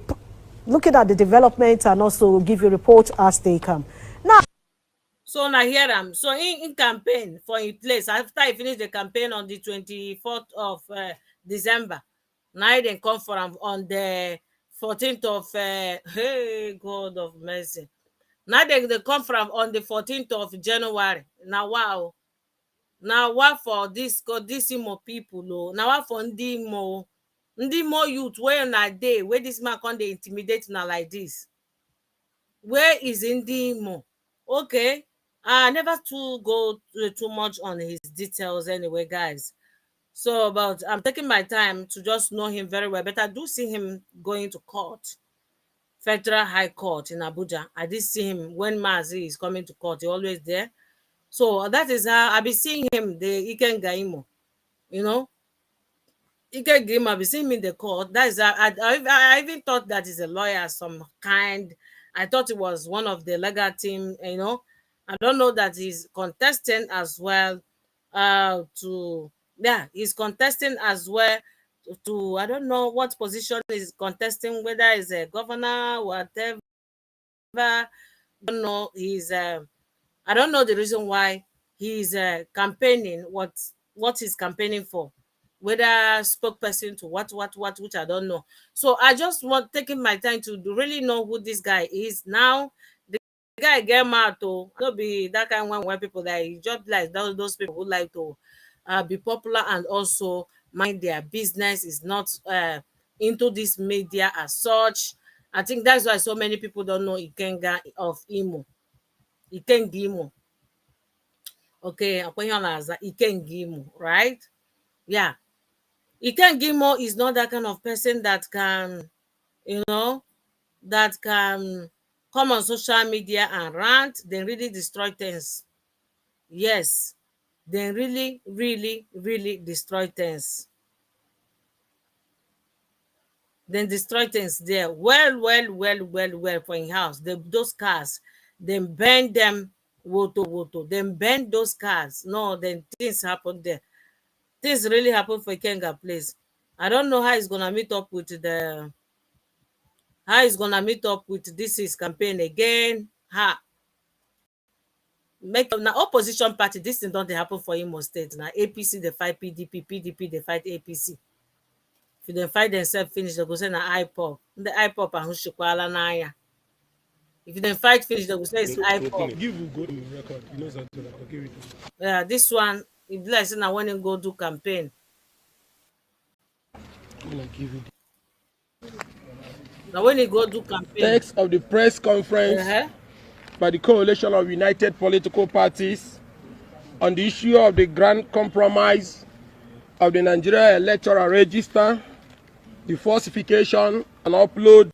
[SPEAKER 6] looking at the developments and also give you reports as they come. Now,
[SPEAKER 1] so now here I'm so in campaign for a place after I finish the campaign on the 24th of December. Now they come for on the 14th of hey God of mercy. Now they come from on the 14th of January. Now wow. Now what for this Imo people oh. Now what for Ndi more youth where na day where this man can they intimidate now like this. Where is Ndi Imo? Okay. I never to go too much on his details anyway, guys. So, but I'm taking my time to just know him very well. But I do see him going to court, Federal High Court in Abuja. I did see him when Mazi is coming to court. He's always there. So that is how I'll be seeing him, the Ikenga Imo. You know, Ikenga Imo, I'll be seeing him in the court. That is, I even thought that is a lawyer of some kind. I thought it was one of the legal team, you know. I don't know that he's contesting as well he's contesting as well to I don't know what position he's contesting, whether he's a governor, whatever. I don't know. I don't know the reason why he's campaigning, what he's campaigning for, whether spokesperson to what, which I don't know. So I just want taking my time to really know who this guy is. Now the guy get mad to not be that kind of when people that he just like those people who like to be popular and also mind their business, is not into this media as such. I think that's why so many people don't know Ikenga of Imo. Ikenga Imo. Okay, Ikenga Imo, right? Yeah. Ikenga Imo is not that kind of person that can, you know, that can come on social media and rant, then really destroy things. Yes. Then really, really, really destroy things. Then destroy things there. Well, for in house. Those cars, then burn them, woto. Then burn those cars. No, then things happen there. Things really happen for Ikenga place. I don't know how he's gonna meet up with this his campaign again. Make now opposition party, this thing don't happen for Imo State. Now APC they fight PDP they fight APC. If they fight themselves finish, they go say na IPOP. The IPOP and Hushikwala Naya. If they fight finish, they go say it's IPOP.
[SPEAKER 3] Give you go to record. You know something. Okay,
[SPEAKER 1] yeah, this one, if like say now when you go do campaign. Now when you go do campaign.
[SPEAKER 3] Text of the press conference by the Coalition of United Political Parties on the issue of the grand compromise of the Nigeria Electoral Register, the falsification and upload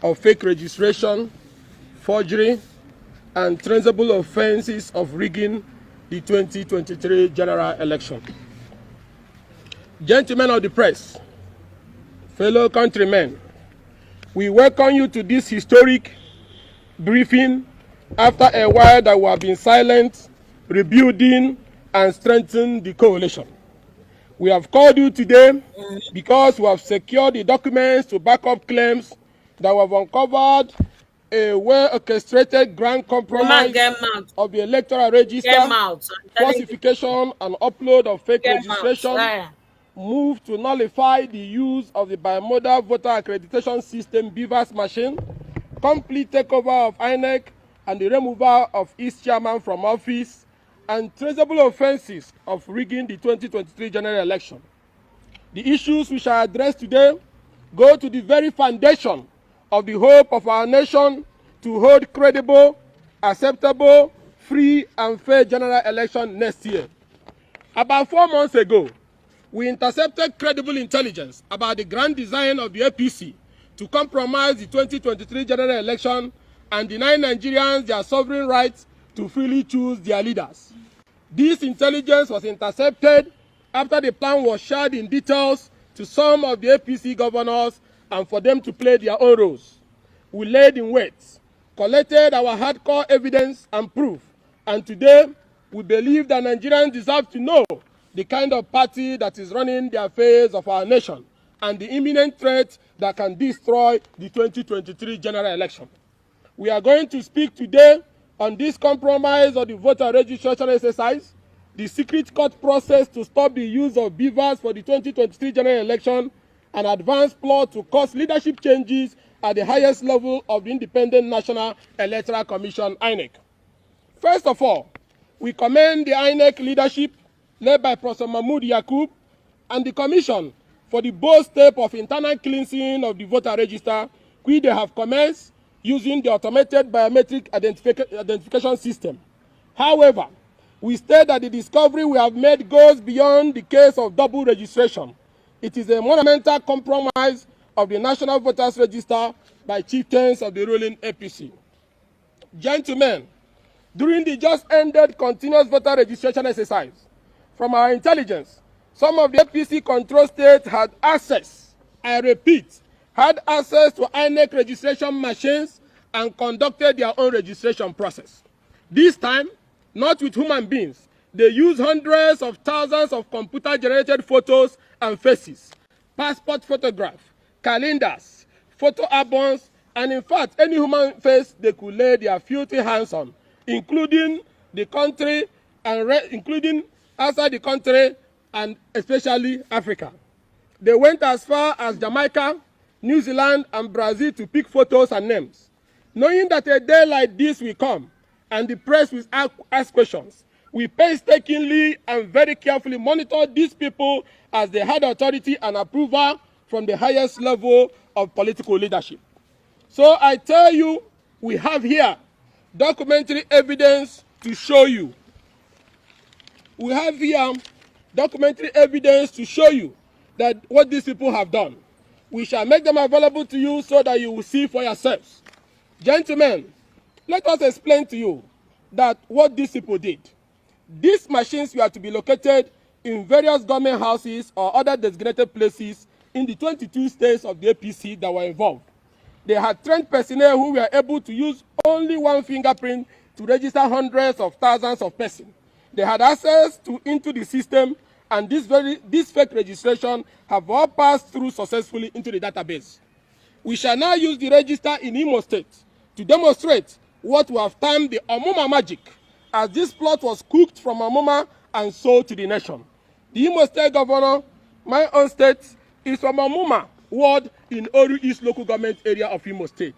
[SPEAKER 3] of fake registration forgery, and traceable offenses of rigging the 2023 general election. Gentlemen of the press, fellow countrymen, we welcome you to this historic briefing after a while that we have been silent, rebuilding and strengthening the coalition. We have called you today because we have secured the documents to back up claims that we have uncovered a well-orchestrated grand compromise of the electoral register, falsification and upload of fake registration, move to nullify the use of the bimodal voter accreditation system BVAS machine, complete takeover of INEC, and the removal of its chairman from office, and traceable offenses of rigging the 2023 general election. The issues we shall address today go to the very foundation of the hope of our nation to hold credible, acceptable, free, and fair general election next year. About 4 months ago, we intercepted credible intelligence about the grand design of the APC to compromise the 2023 general election and deny Nigerians their sovereign rights to freely choose their leaders. This intelligence was intercepted after the plan was shared in details to some of the APC governors and for them to play their own roles. We laid in wait, collected our hardcore evidence and proof, and today we believe that Nigerians deserve to know the kind of party that is running the affairs of our nation and the imminent threat that can destroy the 2023 general election. We are going to speak today on this compromise of the voter registration exercise, the secret court process to stop the use of BVAS for the 2023 general election, an advanced plot to cause leadership changes at the highest level of the Independent National Electoral Commission, INEC. First of all, we commend the INEC leadership led by Professor Mahmoud Yakub and the Commission for the bold step of internal cleansing of the voter register, which they have commenced using the automated biometric identification system. However, we state that the discovery we have made goes beyond the case of double registration. It is a monumental compromise of the National Voters Register by chieftains of the ruling APC. Gentlemen, during the just ended continuous voter registration exercise, from our intelligence, some of the APC control states had access, I repeat, had access to INEC registration machines and conducted their own registration process. This time, not with human beings, they used hundreds of thousands of computer-generated photos and faces, passport photographs, calendars, photo albums, and in fact, any human face they could lay their filthy hands on, including the country and including outside the country and especially Africa. They went as far as Jamaica, New Zealand, and Brazil to pick photos and names. Knowing that a day like this will come and the press will ask questions, we painstakingly and very carefully monitor these people as they had authority and approval from the highest level of political leadership. So I tell you, we have here documentary evidence to show you. We have here documentary evidence to show you that what these people have done. We shall make them available to you so that you will see for yourselves. Gentlemen, let us explain to you that what these people did. These machines were to be located in various government houses or other designated places in the 22 states of the APC that were involved. They had trained personnel who were able to use only one fingerprint to register hundreds of thousands of persons. They had access into the system, and this fake registration have all passed through successfully into the database. We shall now use the register in Imo State to demonstrate what we have termed the Amuma magic, as this plot was cooked from Amuma and sold to the nation. The Imo State governor, my own state, is from Amuma ward in Oru East local government area of Imo State.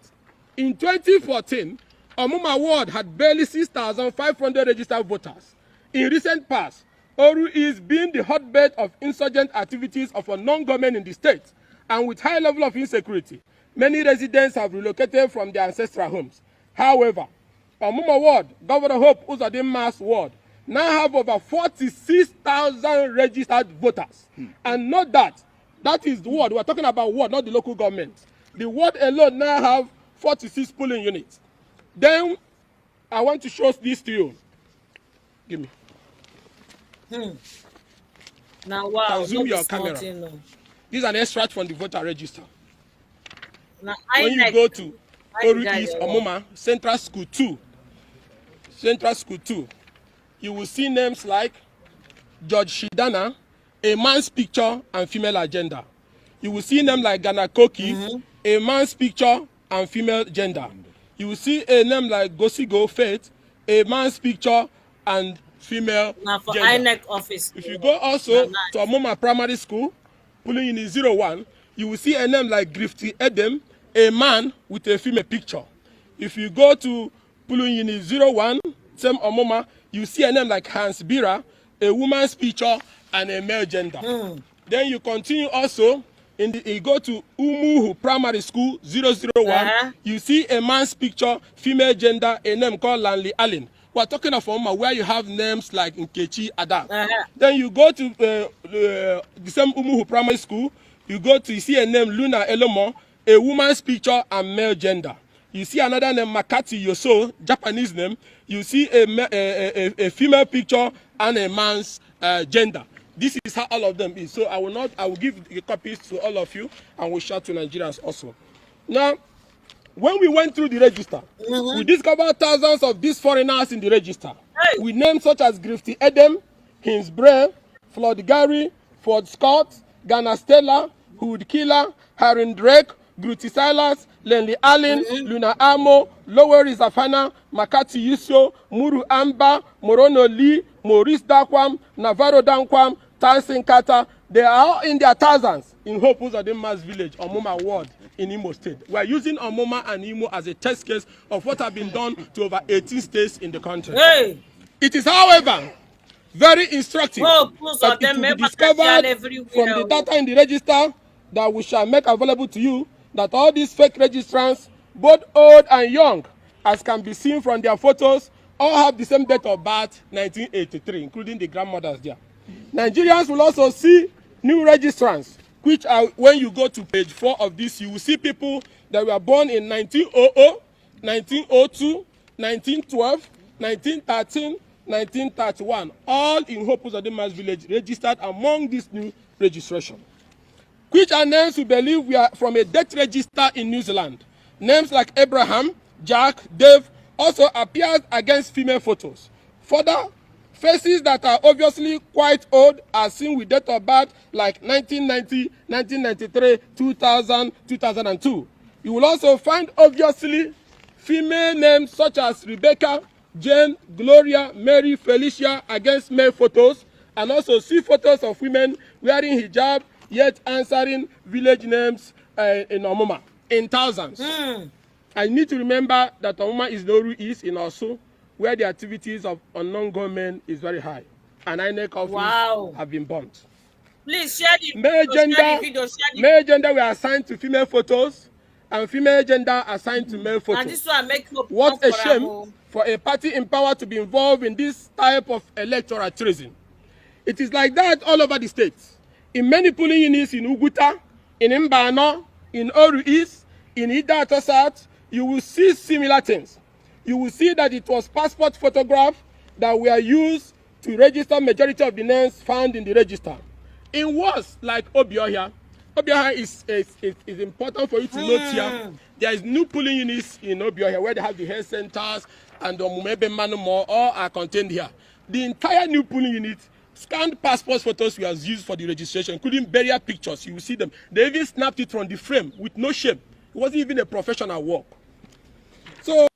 [SPEAKER 3] In 2014, Amuma ward had barely 6,500 registered voters. In recent past, Oru East being the hotbed of insurgent activities of a non-government in the state, and with high level of insecurity, many residents have relocated from their ancestral homes. However, Amuma ward, Governor Hope Uzodinma's ward, now have over 46,000 registered voters. And note that is the ward. We're talking about ward, not the local government. The ward alone now have 46 polling units. Then I want to show this to you. Give me.
[SPEAKER 1] Now, wow.
[SPEAKER 3] Can zoom your camera.
[SPEAKER 1] No.
[SPEAKER 3] This is an extract from the voter register.
[SPEAKER 1] Now,
[SPEAKER 3] when you go to Oru East Omoma Central School 2, you will see names like George Shidana, a man's picture and female agenda. You will see names like Ghana Koki, a man's picture and female gender. You will see a name like Gosigo Faith, a man's picture and female
[SPEAKER 1] now for
[SPEAKER 3] gender.
[SPEAKER 1] INEC office.
[SPEAKER 3] If you go also to Omoma Primary School, pulling in 01, you will see a name like Grifty Edem, a man with a female picture. If you go to Pulun 01, same Omoma, you see a name like Hans Bira, a woman's picture and a male gender. Then you continue also, you go to Umuhu Primary School 001, you see a man's picture, female gender, a name called Lanley Allen. We're talking of Omoma where you have names like Nkechi Adam. Then you go to the same Umuhu Primary School, you see a name Luna Elomo, a woman's picture and male gender. You see another name Makati Yoso, Japanese name. You see a female picture and a man's gender. This is how all of them is. So I will give the copies to all of you and we'll share to Nigerians also. Now, when we went through the register, we discovered thousands of these foreigners in the register. With names such as Grifty Edem, Hins Bray, Floyd Gary, Ford Scott, Ghana Stella, Hood Killer, Harin Drake, Gruti Silas, Lenley Allen, Luna Amo, Lower Zafana, Makati Yusio, Muru Amba, Morono Lee, Maurice Dakwam, Navarro Dankwam, Tyson Carter. They are all in their thousands in Hope Uzodinma's village, Omoma Ward in Imo State. We are using Omoma and Imo as a test case of what have been done to over 18 states in the country. It is, however, very instructive that it will be discovered from the data in the register that we shall make available to you that all these fake registrants, both old and young, as can be seen from their photos, all have the same date of birth, 1983, including the grandmothers there. Nigerians will also see new registrants, which are, when you go to page 4 of this, you will see people that were born in 1900, 1902, 1912, 1913, 1931, all in Hope Uzodinma's village, registered among this new registration. Which are names we believe we are from a death register in New Zealand. Names like Abraham, Jack, Dave also appears against female photos. Further, faces that are obviously quite old are seen with date of birth like 1990, 1993, 2000, 2002. You will also find obviously female names such as Rebecca, Jane, Gloria, Mary, Felicia against male photos, and also see photos of women wearing hijab yet answering village names in Omoma in thousands. I need to remember that Omoma is Oru East in Osu, where the activities of unknown gunmen is very high, and INEC offices have been burnt.
[SPEAKER 1] Please share the
[SPEAKER 3] male gender were assigned to female photos, and female gender assigned to male photos.
[SPEAKER 1] And this one make
[SPEAKER 3] what a shame for a party in power to be involved in this type of electoral treason. It is like that all over the states. In many polling units in Uguta, in Mbano, in Oru East, in Idato South, you will see similar things. You will see that it was passport photographs that were used to register majority of the names found in the register. In words like Obiohia is important for you to note here. There is new polling units in Obiohia where they have the health centers and the Mumebe Manumo, all are contained here. The entire new polling unit, scanned passport photos were used for the registration, including burial pictures. You will see them. They even snapped it from the frame with no shame. It wasn't even a professional work. So,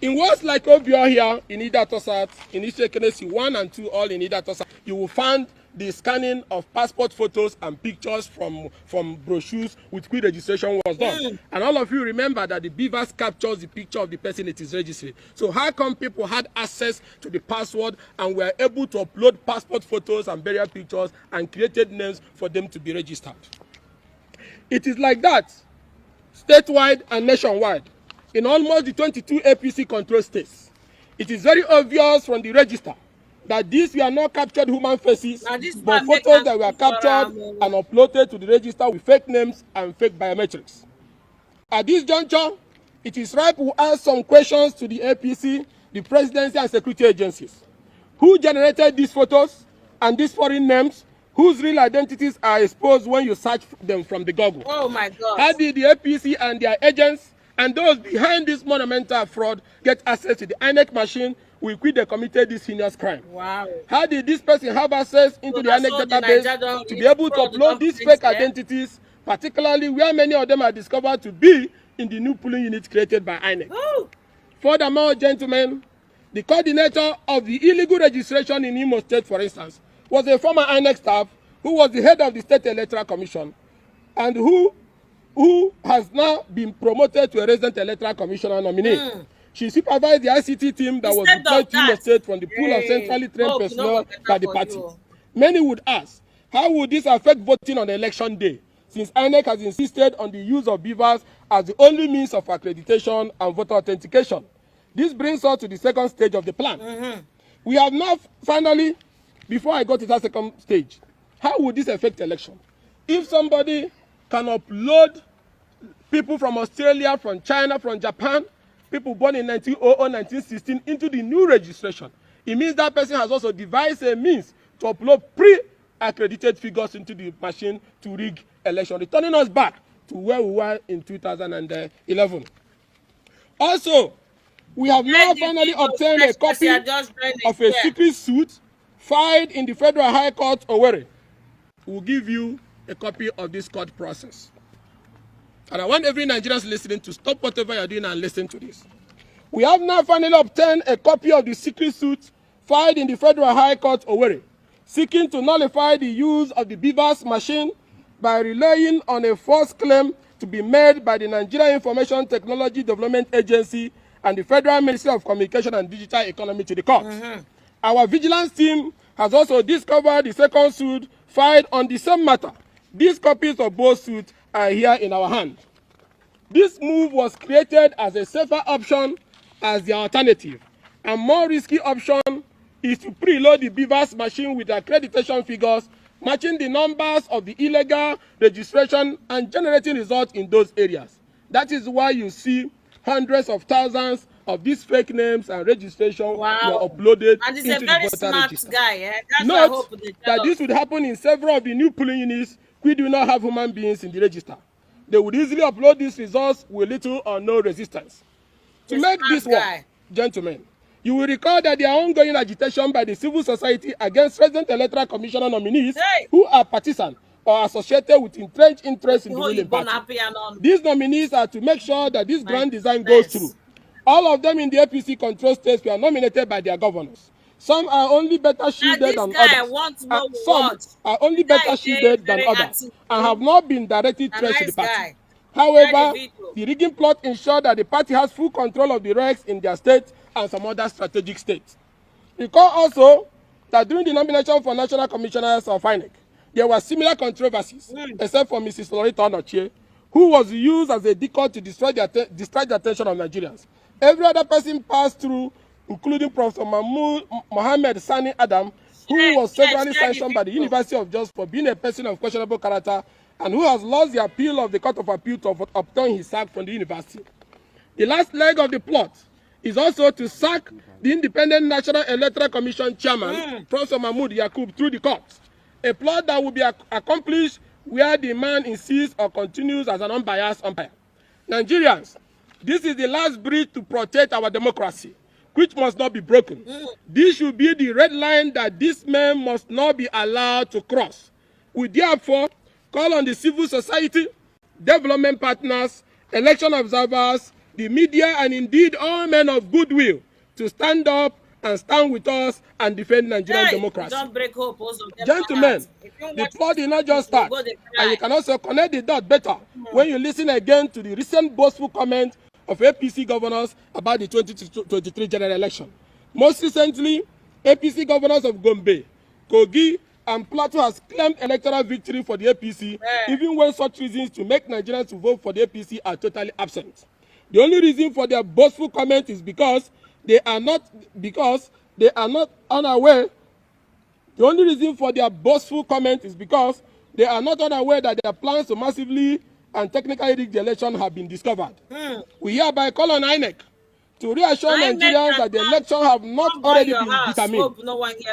[SPEAKER 3] in words like Obio here, in Idatosat, in Ishekenesi 1 and 2, all in Idatosat, you will find the scanning of passport photos and pictures from brochures with which registration was done. And all of you remember that the beavers captures the picture of the person it is registered. So how come people had access to the password and were able to upload passport photos and burial pictures and created names for them to be registered? It is like that, statewide and nationwide, in almost the 22 APC control states. It is very obvious from the register that these were not captured human faces, but photos that were captured and uploaded to the register with fake names and fake biometrics. At this juncture, It is right we ask some questions to the APC, the presidency, and security agencies. Who generated these photos and these foreign names, whose real identities are exposed when you search them from the Google?
[SPEAKER 1] Oh my God.
[SPEAKER 3] How did the APC and their agents and those behind this monumental fraud get access to the INEC machine with which they committed this heinous crime?
[SPEAKER 1] Wow.
[SPEAKER 3] How did this person have access into the INEC database to be able to upload these fake identities, particularly where many of them are discovered to be in the new polling unit created by INEC?
[SPEAKER 1] Oh.
[SPEAKER 3] Furthermore, gentlemen, the coordinator of the illegal registration in Imo State, for instance, was a former INEC staff who was the head of the State Electoral Commission and who has now been promoted to a resident electoral commissioner nominee. She supervised the ICT team that was deployed to Imo State from the pool of centrally trained personnel by the party. Many would ask, how would this affect voting on election day, since INEC has insisted on the use of beavers as the only means of accreditation and voter authentication? This brings us to the second stage of the plan. We have now finally, before I go to that second stage, how would this affect election? If somebody can upload people from Australia, from China, from Japan, people born in 1900, 1916 into the new registration, it means that person has also devised a means to upload pre-accredited figures into the machine to rig election, returning us back to where we were in 2011. Also, we have now finally obtained a copy of a secret suit filed in the Federal High Court, Owerri. We'll give you a copy of this court process. And I want every Nigerian listening to stop whatever you're doing and listen to this. We have now finally obtained a copy of the secret suit filed in the Federal High Court, Owerri, seeking to nullify the use of the beavers machine by relying on a false claim to be made by the Nigeria Information Technology Development Agency and the Federal Ministry of Communication and Digital Economy to the court. Our vigilance team has also discovered the second suit filed on the same matter. These copies of both suits are here in our hand. This move was created as a safer option as the alternative. A more risky option is to preload the beavers machine with accreditation figures, matching the numbers of the illegal registration and generating results in those areas. That is why you see hundreds of thousands of these fake names and registration were uploaded into the voter register. Note that this would happen in several of the new polling units which do not have human beings in the register. They would easily upload these results with little or no resistance. To make this work, gentlemen, you will recall that there are ongoing agitation by the civil society against President Electoral Commissioner nominees who are partisan or associated with entrenched interests in the ruling party. These nominees are to make sure that this grand design goes through. All of them in the APC control states were nominated by their governors. Some are only better shielded than others. Some are only better shielded than others and have not been directly traced to the party. However, the rigging plot ensured that the party has full control of the regs in their state and some other strategic states. Recall also that during the nomination for national commissioners of INEC, there were similar controversies, except for Mrs. Loretta Onochie, who was used as a decoy to distract the attention of Nigerians. Every other person passed through, including Professor Mohammed Sani Adam, who was severally sanctioned by the University of Jos for being a person of questionable character and who has lost the appeal of the Court of Appeal to obtain his sack from the university. The last leg of the plot is also to sack the Independent National Electoral Commission chairman, Professor Mahmoud Yakub, through the courts. A plot that will be accomplished where the man insists or continues as an unbiased umpire. Nigerians, this is the last bridge to protect our democracy, which must not be broken. This should be the red line that this man must not be allowed to cross. We therefore call on the civil society, development partners, election observers, the media, and indeed all men of goodwill to stand up and stand with us and defend Nigerian democracy.
[SPEAKER 1] Don't break hope,
[SPEAKER 3] gentlemen, the plot did not just start, and you can also connect the dot better when you listen again to the recent boastful comment of APC governors about the 2023 general election. Most recently, APC governors of Gombe, Kogi, and Plateau has claimed electoral victory for the APC, even when such reasons to make Nigerians to vote for the APC are totally absent. The only reason for their boastful comment is because they are not unaware. The only reason for their boastful comment is because they are not unaware that their plans to massively and technically rigged election have been discovered. We hereby call on INEC to reassure Nigerians that the election have not already been determined.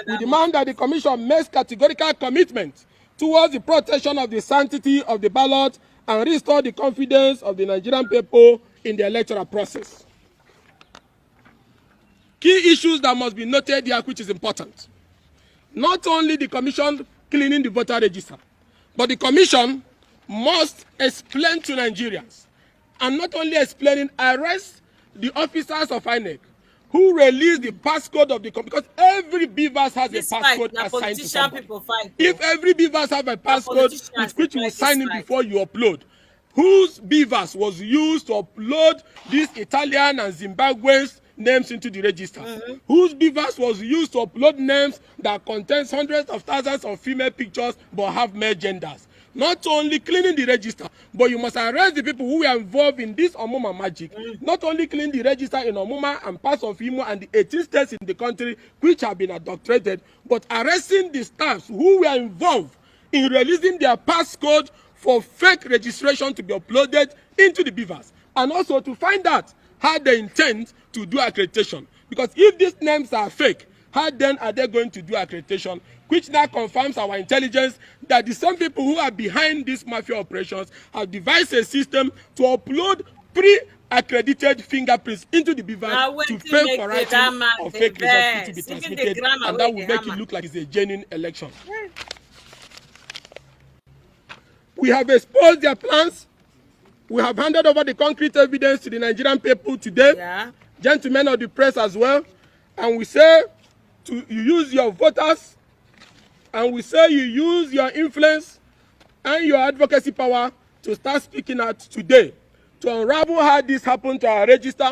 [SPEAKER 3] We demand that the Commission makes categorical commitment towards the protection of the sanctity of the ballot and restore the confidence of the Nigerian people in the electoral process. Key issues that must be noted here, which is important. Not only the Commission cleaning the voter register, but the Commission must explain to Nigerians, and not only explaining, arrest the officers of INEC who release the passcode of the because every beavers has a passcode assigned to somebody. If every beavers have a passcode with which you will sign in before you upload, whose beavers was used to upload these Italian and Zimbabweans names into the register? Whose beavers was used to upload names that contains hundreds of thousands of female pictures but have male genders? Not only cleaning the register, but you must arrest the people who were involved in this Omuma magic. Not only clean the register in Omuma and parts of Imo and the 18 states in the country which have been adulterated, but arresting the staffs who were involved in releasing their passcode for fake registration to be uploaded into the beavers, and also to find out how they intend to do accreditation. Because if these names are fake, how then are they going to do accreditation? Which now confirms our intelligence that the same people who are behind these mafia operations have devised a system to upload pre-accredited fingerprints into the beavers to pay for writing of fake results to be transmitted, and that will make it look like it's a genuine election. We have exposed their plans. We have handed over the concrete evidence to the Nigerian people today, gentlemen of the press as well, and we say you use your voters, and we say you use your influence and your advocacy power to start speaking out today, to unravel how this happened to our register,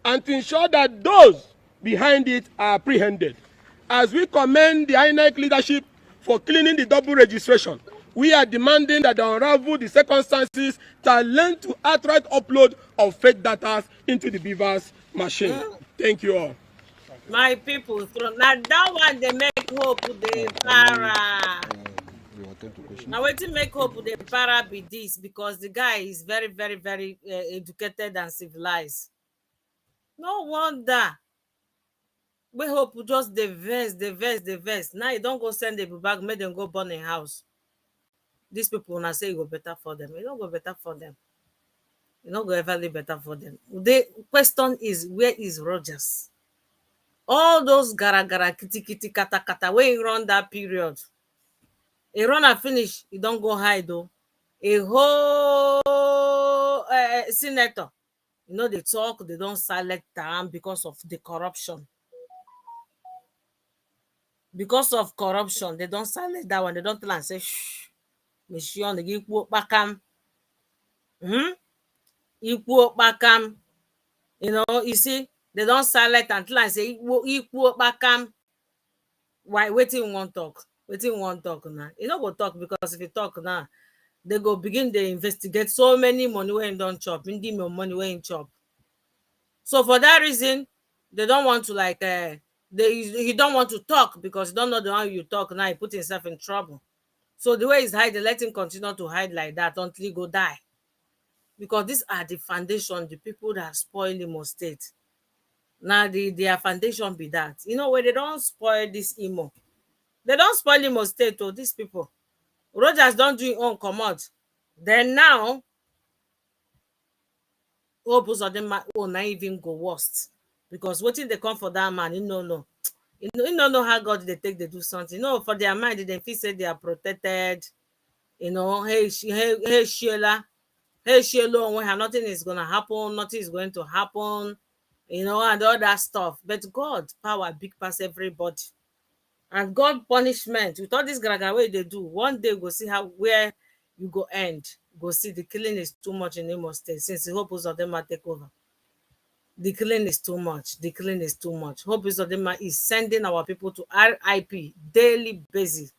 [SPEAKER 3] and to ensure that those behind it are apprehended. As we commend the INEC leadership for cleaning the double registration, we are demanding that they unravel the circumstances that led to outright upload of fake data into the beavers machine. Thank you all.
[SPEAKER 1] My people, now that one they make hope the para. Now wetin make hope the para be this, because the guy is very, very, very educated and civilized. No wonder we hope just the verse. Now you don't go send them back, make them go burn a house. These people now say it go better for them. It don't go better for them. It don't go ever be better for them. The question is, where is Rogers? All those gara kitty kata kata wey he run that period, he run and finish, he don't go hide though. A whole senator, they talk, they don't select am because of the corruption. Because of corruption, they don't select that one. They don't tell and say, shh, Michion, they give bakam. Equal bakam. You see, they don't select until I say equal bakam. Why waiting one talk? Waiting one talk now. You don't go talk, because if you talk now, they go begin to investigate so many money when don't chop, money when chop. So for that reason, they don't want to he don't want to talk, because he don't know the one you talk now, he put himself in trouble. So the way he's hiding, let him continue to hide like that until he go die. Because these are the foundation, the people that spoil Imo State. Now their foundation be that. Where they don't spoil this Imo. They don't spoil Imo State, these people. Rogers don't do his own command. Then now, Hope Uzodinma will not even go worst. Because wetin they come for that man, he no know. He no know how God they take, they do something. For their mind, they feel say they are protected. Hey Sheila. Hey Sheila, when nothing is gonna happen, nothing is going to happen, and all that stuff. But God power big pass everybody. And God punishment, with all this gragra way they do, one day go see where you go end. Go see the killing is too much in Imo State since the Hope Uzodinma take over. The killing is too much. The killing is too much. Hope Uzodinma is sending our people to RIP daily basis.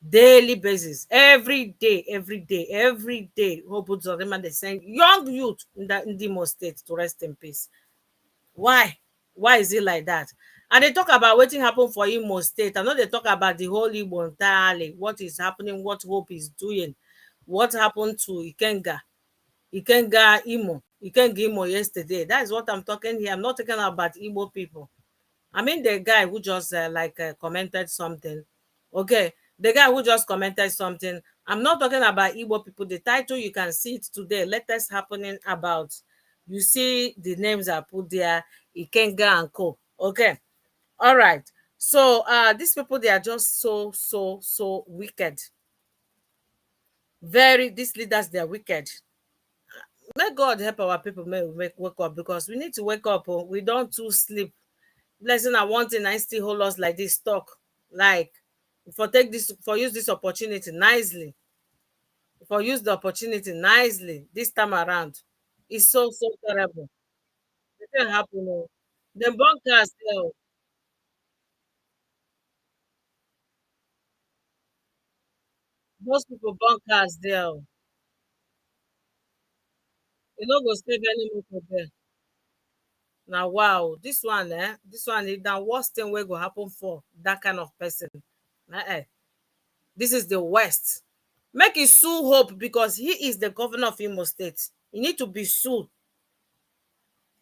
[SPEAKER 1] Daily basis, every day. Hope Uzodinma they send young youth in the Imo State to rest in peace. Why is it like that? And they talk about wetin happen for Imo State. I know they talk about the whole Igbo entirely, what is happening, what Hope is doing. what happened to Ikenga Imo yesterday. That is what I'm talking here. I'm not talking about Igbo people. I mean the guy who just commented something. Okay, the guy who just commented something. I'm not talking about Igbo people. The title, you can see it today. Latest happening about. You see the names I put there, Ikenga and Co. Okay, all right. So these people, they are just so wicked. These leaders, they are wicked. May God help our people. May we wake up, because we need to wake up. Oh. We don't too sleep. Blessing I want thing, I still hold us like this talk. Like, for use this opportunity nicely. For use the opportunity nicely this time around. It's so terrible. It can happen. Oh. The bunkers there. Oh. Those people bunkers there. Oh. You know go save any more for there. Now wow, this one is the worst thing wey go happen for that kind of person. Eh. This is the worst. Make it sue Hope, because he is the governor of Imo State. He need to be sued.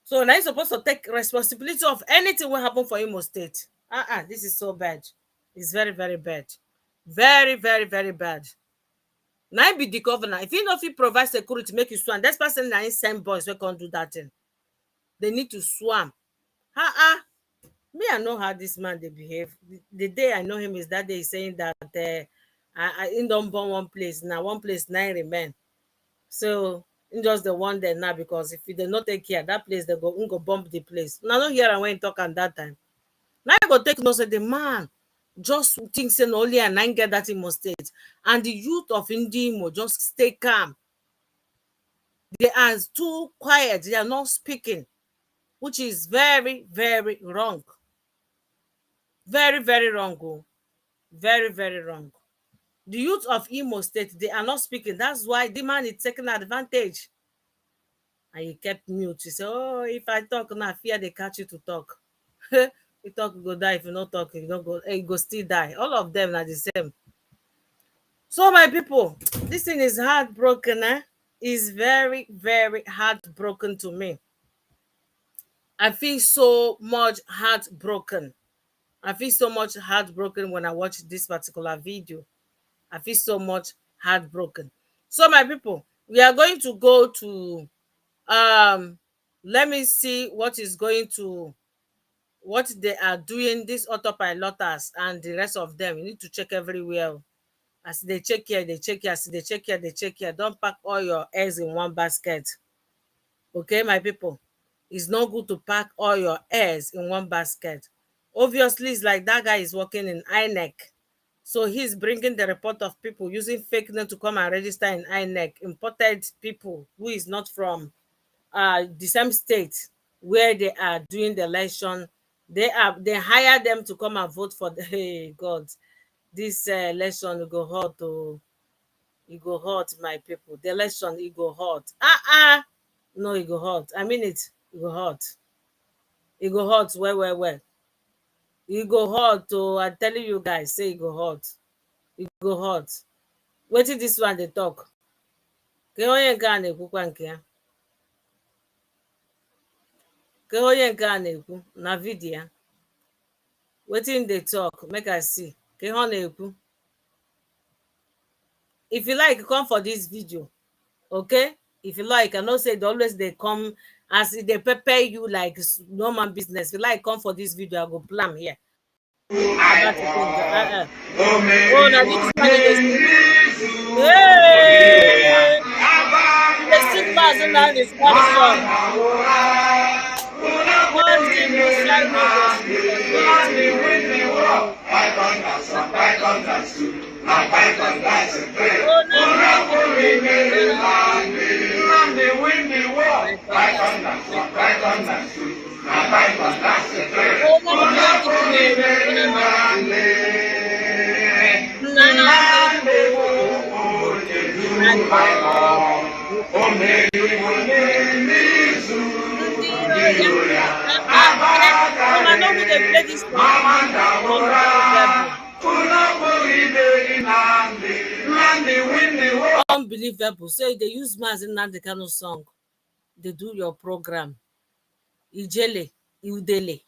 [SPEAKER 1] So now he's supposed to take responsibility of anything will happen for Imo State. This is so bad. It's very bad. Very bad. Now he be the governor. If he know if he provide security, make you sue. And that person now send boys we can't do that thing. They need to swam. Me, I know how this man they behave. The day I know him is that day he's saying that I in don't burn one place. Now one place 9 remain. So in just the one there now, because if they not take care that place, they go bump the place. Now don't hear when talk at that time. Now I go take note say the man just think say only and nine get that Imo State. And the youth of Indimo just stay calm. They are too quiet, they are not speaking, which is very wrong. Very wrong. Oh. Very wrong. The youth of Imo State, they are not speaking. That's why the man is taking advantage. And he kept mute. He said, oh, if I talk now, fear they catch you to talk. You talk, you go die. If you not talk, you don't go, you go still die. All of them are the same. So my people, this thing is heartbroken. It's very heartbroken to me. I feel so much heartbroken. I feel so much heartbroken when I watch this particular video. I feel so much heartbroken. So my people, we are going to go to let me see what they are doing, these autopiloters and the rest of them. You need to check everywhere. As they check here, they check here. As they check here, they check here. Don't pack all your eggs in one basket. Okay, my people, it's not good to pack all your eggs in one basket. Obviously, it's like that guy is working in INEC. So he's bringing the report of people using fake name to come and register in INEC, imported people who is not from the same state where they are doing the election. They hire them to come and vote for the hey God. This election will go hot. Oh, it go hot, my people. The election it go hot. No, it go hot. I mean it go hot. It go hot. Well. It go hot. Oh, I'm telling you guys, say it go hot. It go hot. Wetin this one dey talk? Ke onye nke a na-ekwukwa nke ya? Ke onye nke a na-ekwu na vidio ya? Wetin dey talk? Make I see. Ke ọ na-ekwu? If you like, come for this video. Okay? If you like, I know say they always they come as they prepare you like normal business. If you like, come for this video. I go plan here. Oh, now this one is hey! The sick person now is Spanish song. One thing will shine me unbelievable. Say they use Mazi Nnamdi Kanu song. They do your program. Ijele, Udele.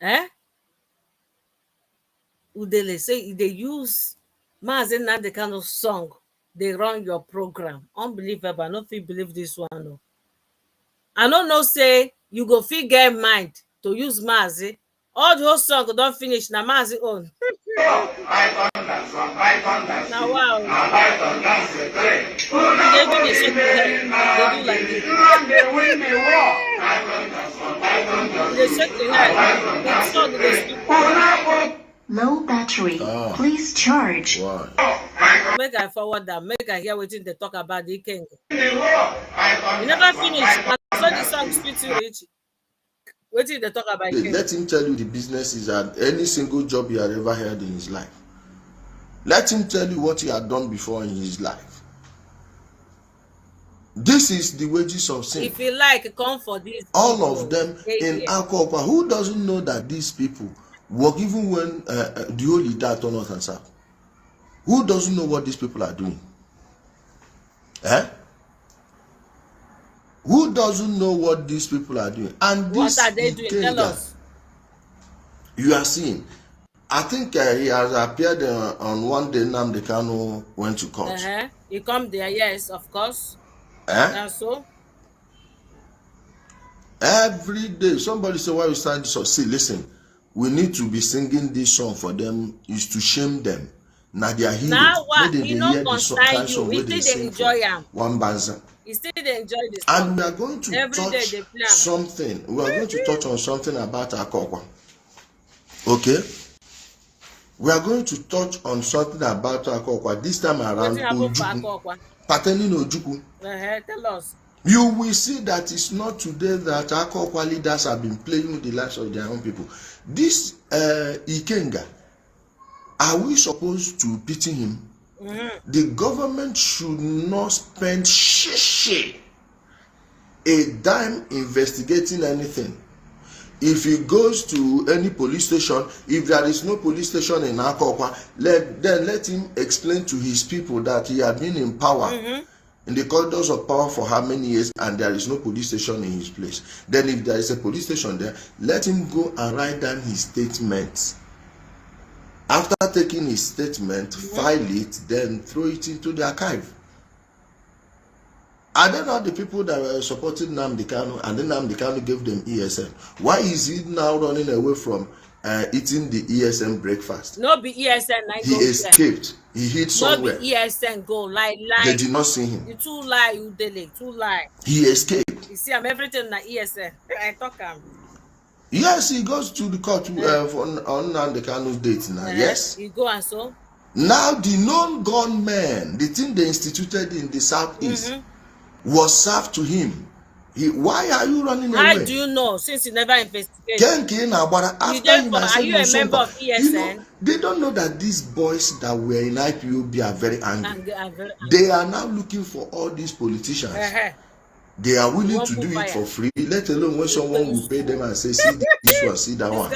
[SPEAKER 1] Eh? Udele. Say they use Mazi Nnamdi Kanu song. They run your program. Unbelievable. I don't feel believe this one. No. I don't know say you go fit get mind to use Mazi. All the whole song don't finish. Now Mazi own. Now wow. They do the shake the head. They do like this. They shake the head. The song they speak.
[SPEAKER 7] Low battery. Please charge.
[SPEAKER 2] Wow.
[SPEAKER 1] Make I forward that. Make I hear wetin they talk about the king. You never finish. So the song speak to reach. Wetin they talk about king.
[SPEAKER 8] Let him tell you the business is at any single job he had ever had in his life. Let him tell you what he had done before in his life. This is the wages of sin.
[SPEAKER 1] If you like, come for this.
[SPEAKER 8] All of them in Akokwa. Who doesn't know that these people work even when the holy dad turn out and serve? Who doesn't know what these people are doing? Eh? Who doesn't know what these people are doing? And
[SPEAKER 1] What
[SPEAKER 8] this
[SPEAKER 1] are they doing? Tell us.
[SPEAKER 8] You are seeing. I think he has appeared on one day Nnamdi Kanu went to court.
[SPEAKER 1] He come there, yes, of course.
[SPEAKER 8] Eh?
[SPEAKER 1] And so?
[SPEAKER 8] Every day, somebody say, why you start this song? See, listen, we need to be singing this song for them is to shame them. Now they are healing.
[SPEAKER 1] Now what?
[SPEAKER 8] They
[SPEAKER 1] He no
[SPEAKER 8] hear the
[SPEAKER 1] concern you.
[SPEAKER 8] where they
[SPEAKER 1] He still
[SPEAKER 8] sing
[SPEAKER 1] enjoy
[SPEAKER 8] for
[SPEAKER 1] am.
[SPEAKER 8] one banza.
[SPEAKER 1] He still enjoy the song.
[SPEAKER 8] And we are going to
[SPEAKER 1] Every day
[SPEAKER 8] touch
[SPEAKER 1] they play am.
[SPEAKER 8] something. We are going to touch on something about Akokwa. Okay? We are going to touch on something about Akokwa. This time around,
[SPEAKER 1] Wetin happen for
[SPEAKER 8] Ojukwu.
[SPEAKER 1] Akokwa?
[SPEAKER 8] Pertaining Ojukwu.
[SPEAKER 1] Tell us.
[SPEAKER 8] You will see that it's not today that Akokwa leaders have been playing with the lives of their own people. This Ikenga, are we supposed to pity him? The government should not spend a dime investigating anything. If he goes to any police station, if there is no police station in Akokwa, let him explain to his people that he had been in power, in the corridors of power for how many years, and there is no police station in his place. Then if there is a police station there, let him go and write down his statement. After taking his statement, file it, then throw it into the archive. Are they not the people that were supporting Nnamdi Kanu, and then Nnamdi Kanu gave them ESN? Why is he now running away from eating the ESN breakfast?
[SPEAKER 1] No be ESN.
[SPEAKER 8] He escaped. He hid somewhere.
[SPEAKER 1] No be ESN go lie.
[SPEAKER 8] They did not see him.
[SPEAKER 1] You too lie, you delay, too lie.
[SPEAKER 8] He escaped.
[SPEAKER 1] You see, I'm everything na ESN. I talk am.
[SPEAKER 8] Yes, he goes to the court on Nnamdi Kanu's date now. Yes.
[SPEAKER 1] He go and so.
[SPEAKER 8] Now the known gunmen, the thing they instituted in the southeast, was served to him. Why are you running away?
[SPEAKER 1] How do you know? Since you never investigated.
[SPEAKER 8] Are
[SPEAKER 1] you a member of ESN?
[SPEAKER 8] They don't know that these boys that were in IPOB are very angry.
[SPEAKER 1] Angry.
[SPEAKER 8] They are now looking for all these politicians. They are willing to do it for free, let alone when someone will pay them and say, see this one, see that one.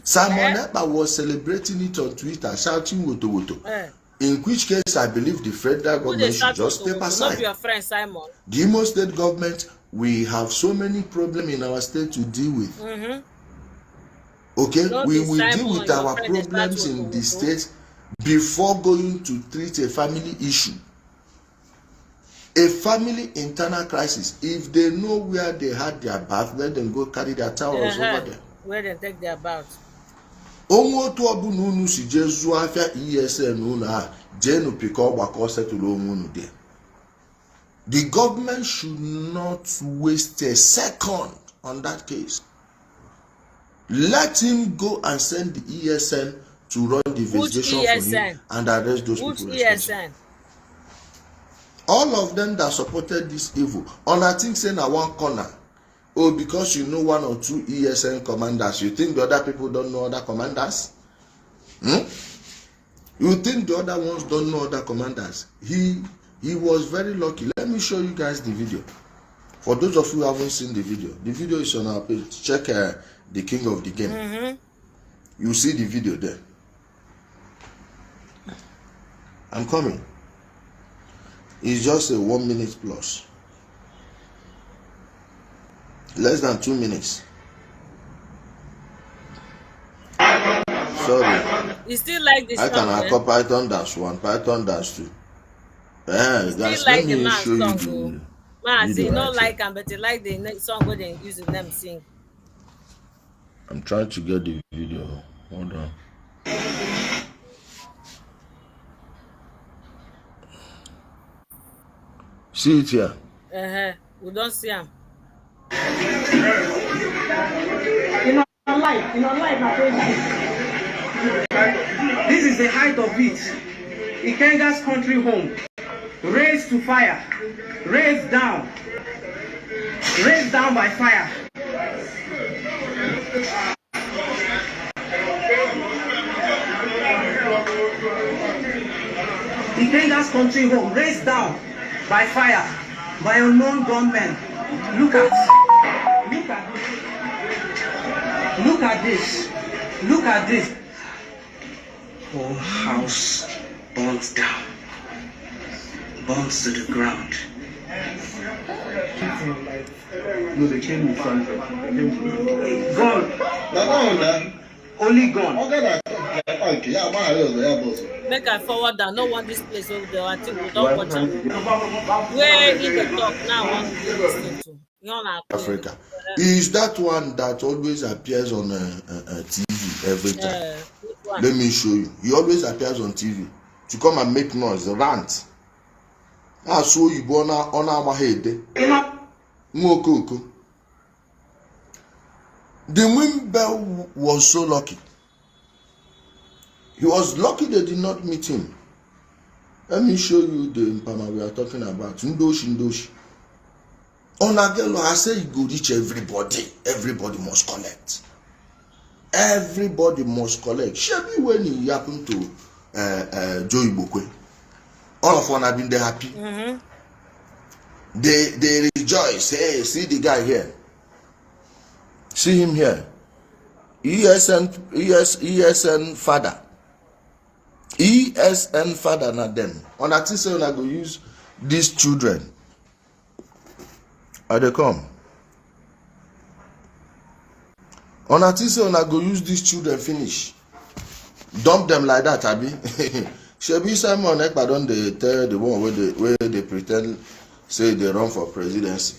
[SPEAKER 8] Simon Ekpa was celebrating it on Twitter, shouting woto woto. In which case, I believe the federal government should just step aside.
[SPEAKER 1] Not your friend Simon.
[SPEAKER 8] The Imo state government, we have so many problems in our state to deal with. Okay, we will deal with our problems in the state before going to treat a family issue. A family internal crisis. If they know where they had their bath, let them go carry their towels over there.
[SPEAKER 1] Where they take their bath.
[SPEAKER 8] Onwe otu ọbụla unu si jee zụọ afịa ESN unu a jee nu pika ọgbakọ setụlụ onwe unu there. The government should not waste a second on that case. Let him go and send the ESN to run the investigation for him and arrest those people responsible. All of them that supported this evil, on I think saying na one corner. Oh, because you know one or two ESN commanders, you think the other people don't know other commanders? You think the other ones don't know other commanders? He was very lucky. Let me show you guys the video. For those of you who haven't seen the video is on our page. Check the King of the Game. You see the video there. I'm coming. It's just a 1 minute plus. Less than 2 minutes. Sorry.
[SPEAKER 1] You still like the
[SPEAKER 8] I can
[SPEAKER 1] song?
[SPEAKER 8] call Python -1, Python -2.
[SPEAKER 1] You
[SPEAKER 8] Guys,
[SPEAKER 1] still
[SPEAKER 8] let
[SPEAKER 1] like the
[SPEAKER 8] me
[SPEAKER 1] man's
[SPEAKER 8] show you
[SPEAKER 1] song?
[SPEAKER 8] the
[SPEAKER 1] Man, see,
[SPEAKER 8] video
[SPEAKER 1] no
[SPEAKER 8] right
[SPEAKER 1] like
[SPEAKER 8] here.
[SPEAKER 1] him, but you like the song where they use them sing.
[SPEAKER 8] I'm trying to get the video. Hold on. See it here.
[SPEAKER 1] We don't see him.
[SPEAKER 5] This is the height of it. Ikenga's country home. Raised to fire. Raised down. Raised down by fire. Ikenga's country home. Raised down by fire. By unknown gunmen. Look at this. Look at this. Look at this. Whole house burns down. Burns to the ground.
[SPEAKER 2] No, they came in front of
[SPEAKER 5] Gone. Only gone.
[SPEAKER 1] Make I forward that. No one this place over there. I think we don't watch him. Where in the talk now? One to listen to.
[SPEAKER 8] Africa. Is that one that always appears on TV every time? Let me show you. He always appears on TV to come and make noise, rant. I saw you born on our head. The Wimber was so lucky. He was lucky they did not meet him. Let me show you the Impama we are talking about. Ndoshi. On Agelo, I say you go reach everybody. Everybody must collect. Everybody must collect. Shebi when it happened to Joey Bokwe, all of one have been there happy. They rejoice. Hey, see the guy here. See him here. ESN father. ESN father, not them. On that say I go use these children. Are they come? On that say I go use these children finish. Dump them like that, Abi. Shebi Simon Ekpa don dey tell the one where they pretend say they run for presidency.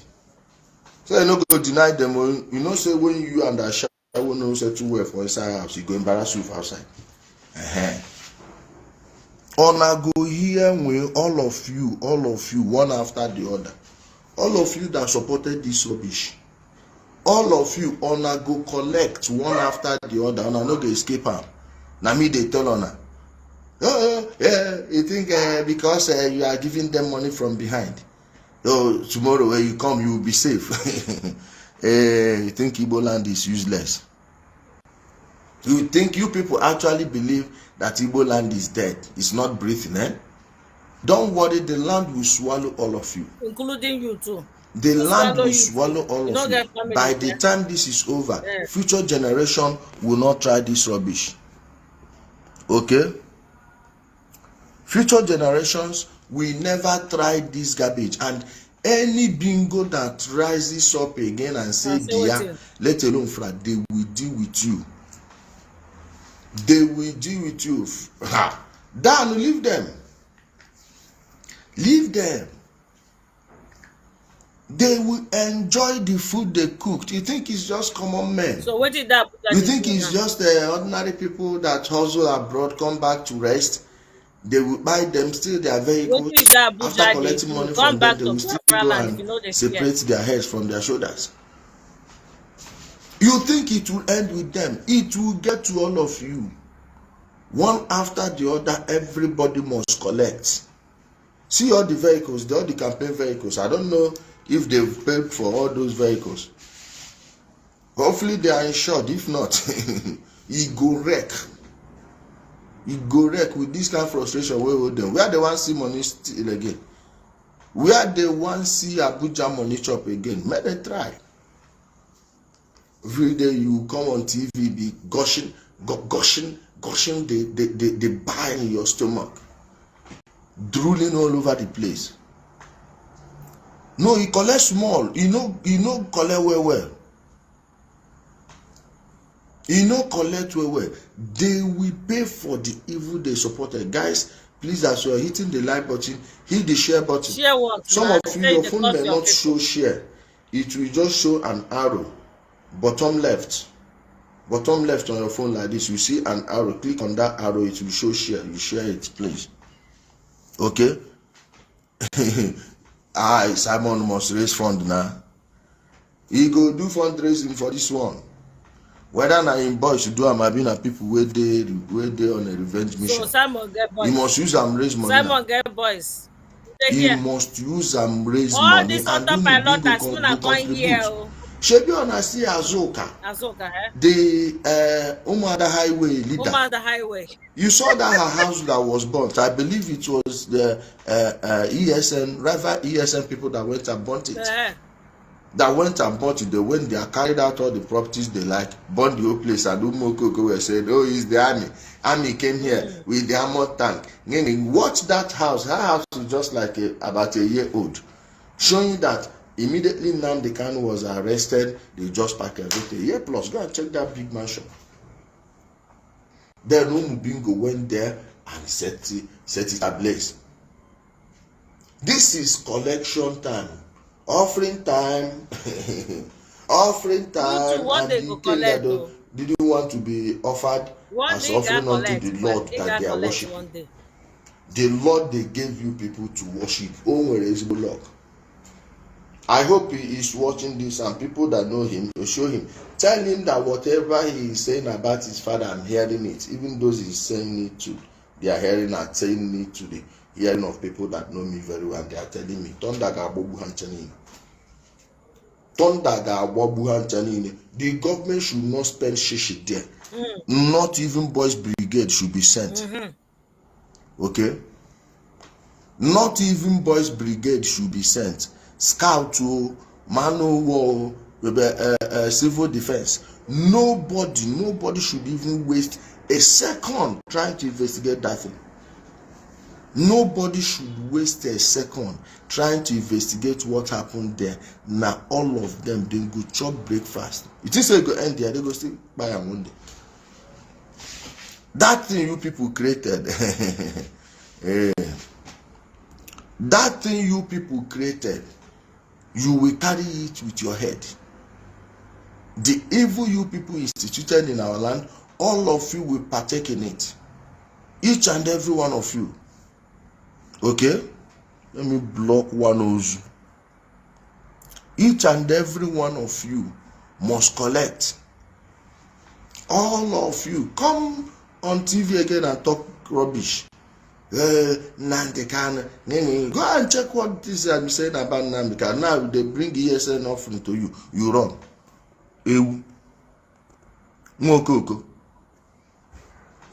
[SPEAKER 8] So you no go deny them. You know say when you and Asha will know say too well for inside house, you go embarrass you for outside. Ona go here when all of you, one after the other. All of you that supported this rubbish. All of you, Ona go collect one after the other. Ona no go escape am. Na me they tell Ona. Yeah, you think because you are giving them money from behind. So tomorrow when you come, you will be safe. You think Igbo land is useless. You think you people actually believe that Igbo land is dead, it's not breathing, eh? Don't worry, the land will swallow all of you.
[SPEAKER 1] Including you too.
[SPEAKER 8] The land will swallow all of you. By the time this is over, future generation will not try this rubbish. Okay? Future generations will never try this garbage. And any bingo that rises up again and say, "Dear, let alone frat," they will deal with you. They will deal with you. Dan, leave them. Leave them. They will enjoy the food they cooked. You think it's just common men?
[SPEAKER 1] So what did that?
[SPEAKER 8] You think it's just ordinary people that hustle abroad, come back to rest? They will buy them still their vehicles. After collecting money from them, they will still go and separate their heads from their shoulders. You think it will end with them? It will get to all of you. One after the other, everybody must collect. See all the vehicles, all the campaign vehicles. I don't know if they've paid for all those vehicles. Hopefully they are insured. If not, it go wreck. It go wreck with this kind of frustration. Where they want to see money still again? Where they want to see Abuja money chop again? May they try. Every day you come on TV, be gushing, they buy in your stomach, drooling all over the place. No, he collect small. He no collect well. He no collect well. They will pay for the evil they supported. Guys, please, as you are hitting the like button, hit the share button.
[SPEAKER 1] Share what?
[SPEAKER 8] Some
[SPEAKER 1] Man?
[SPEAKER 8] of you, your phone may not show share. It will just show an arrow. Bottom left on your phone like this. You see an arrow. Click on that arrow. It will show share. You share it, please. Okay? Simon must raise fund now. He go do fundraising for this one. Whether na him boys should do am, I na people where they on a revenge mission.
[SPEAKER 1] So Simon get boys.
[SPEAKER 8] He must use am raise money.
[SPEAKER 1] Simon get boys.
[SPEAKER 8] He must use am raise
[SPEAKER 1] all
[SPEAKER 8] money
[SPEAKER 1] this
[SPEAKER 8] and
[SPEAKER 1] other
[SPEAKER 8] do
[SPEAKER 1] pilot as
[SPEAKER 8] go
[SPEAKER 1] soon as one year.
[SPEAKER 8] Shebi una see Azoka. The Umada Highway leader.
[SPEAKER 1] Umada Highway.
[SPEAKER 8] You saw that her house that was burnt. I believe it was the ESN, rival ESN people that went and burnt it. That went and bought it. They went there, carried out all the properties they like, burned the whole place, and Umokoko were said, oh, it's the army. Army came here with the armored tank. Watch that house. Her house is just like about a year old. Showing that immediately Nnamdi Kanu was arrested, they just packed everything. A year plus, go and check that big mansion. Then Umubingo went there and set it ablaze. This is collection time. Offering time. Offering time.
[SPEAKER 1] What they go collect,
[SPEAKER 8] didn't want to be offered as offering unto the Lord that they are worshiping. The Lord they gave you people to worship. Oh, where is the Lord? I hope he is watching this, and people that know him will show him. Tell him that whatever he is saying about his father, I'm hearing it. Even those he's saying it to, they are hearing and saying it to the hearing of people that know me very well. They are telling me, the government should not spend shishi there. Not even boys brigade should be sent. Okay? Not even boys brigade should be sent. Scout to manual civil defense. Nobody should even waste a second trying to investigate that thing. Nobody should waste a second trying to investigate what happened there. Now all of them then go chop breakfast. It is a go end there, they go still buy am one day. That thing you people created. That thing you people created, you will carry it with your head. The evil you people instituted in our land, all of you will partake in it. Each and every one of you. Okay? Let me block one Ozu. Each and every one of you must collect. All of you. Come on TV again and talk rubbish. Go and check what this I'm saying about Nnamdi Kanu. Now they bring ESN offering to you. You run.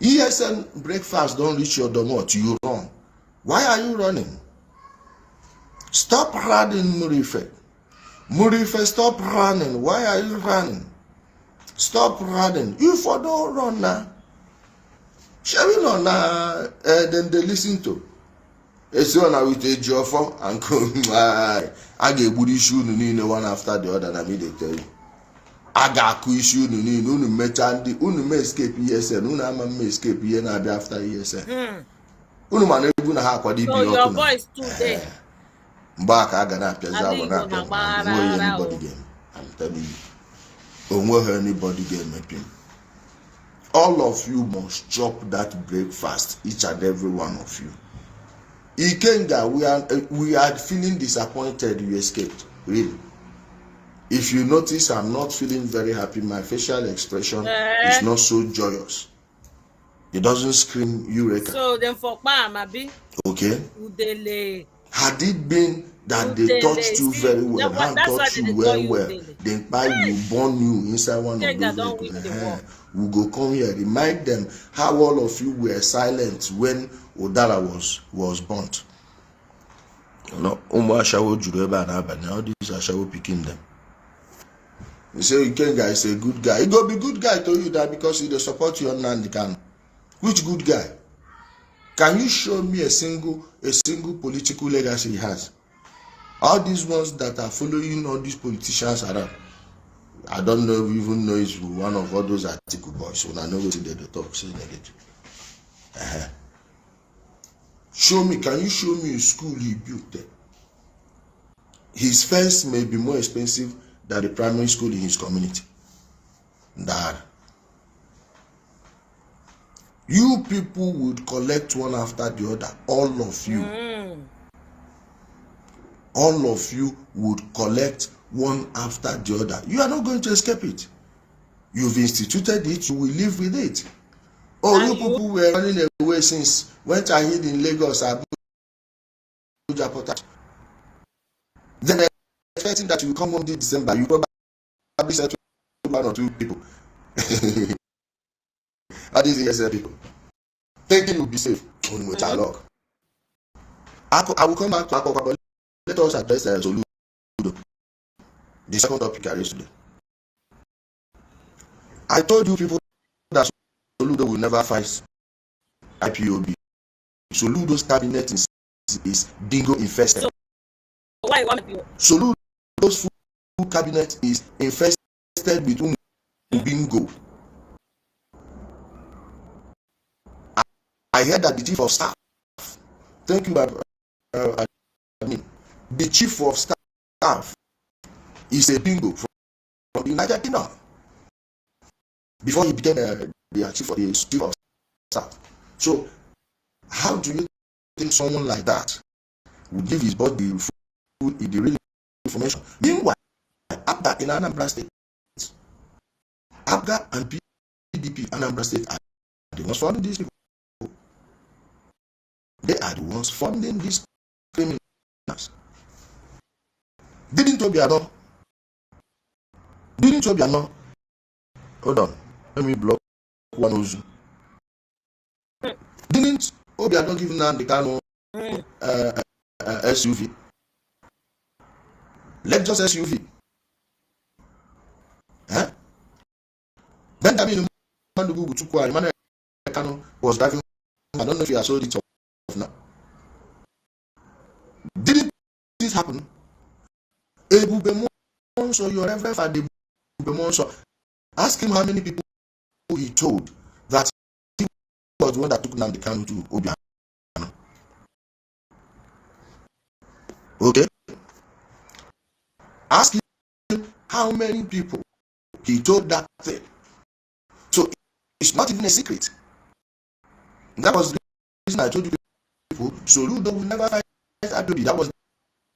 [SPEAKER 8] ESN breakfast don't reach your domot. You run. Why are you running? Stop running, Murife. Murife, stop running. Why are you running? Stop running. You for don't run now. Shall we know now? Then they listen to. It's one with a Joffo and come. I get booty shoe one after the other. And they tell you. I got issue unu mechandi unu may escape ESN unu ama may escape here na be after ESN. Unu man ebu na ha kwadi bi
[SPEAKER 1] okunu. So your voice too there.
[SPEAKER 8] Back I gonna piazza wana pe. Anybody game. I'm telling you. Onwe anybody game mapping. All of you must chop that breakfast, each and every one of you. Ikenga, we are feeling disappointed you escaped. Really. If you notice, I'm not feeling very happy. My facial expression is not so joyous. It doesn't scream Eureka.
[SPEAKER 1] So then for Mabi.
[SPEAKER 8] Okay.
[SPEAKER 1] Udele.
[SPEAKER 8] Had it been that they touched you very well, hand touched you well, then by you born you inside one of those vehicles, we go come here, remind them how all of you were silent when Odara was burnt. No, Ashawo Jureba and Abba, now these Ashawo picking them. You say Ikenga is a good guy. He go be good guy to you that because he support you on Nnamdi Kanu. Which good guy? Can you show me a single political legacy he has? All these ones that are following all these politicians around, I don't know even know it's one of all those article boys. When I know what they talk, say negative. Show me, can you show me a school he built there? His fence may be more expensive than the primary school in his community. That you people would collect one after the other. All of you. All of you would collect one after the other. You are not going to escape it. You've instituted it, you will live with it. Oh, you people were running away since went ahead in Lagos, Abuja, Port Harcourt. Then expecting that you will come home this December, you probably said to one or two people. How these ESL people thinking you'll be safe. I will come back to Akoko, but let us address Soludo, the second topic I raised today. I told you people that Soludo will never fight IPOB. Soludo's cabinet is bingo infested.
[SPEAKER 1] So why you want to?
[SPEAKER 8] Soludo's full cabinet is infested with bingo. I heard that the chief of staff, thank you, the chief of staff is a bingo from the United Kingdom before he became the chief of staff. So, how do you think someone like that would give his body the real information? Meanwhile, Abga in Anambra State, Abga and PDP Anambra State are the ones funding these people. They are the ones funding these criminals. Didn't Obiano? Hold on, let me block one Ozu. Didn't Obiano give Nnamdi Kanu SUV? Lexus SUV. Benjamin Mandugu Chukwu Emmanuel Kanu was driving. I don't know if he has sold it or now. Didn't this happen? Ebube Monso, your Reverend Father Ebube Monso, ask him how many people he told that he was the one that took Nnamdi Kanu to Obiano. Okay? Ask him how many people he told that thing. So it's not even a secret. That was the reason I told you people, Soludo will never fight Adobe. That was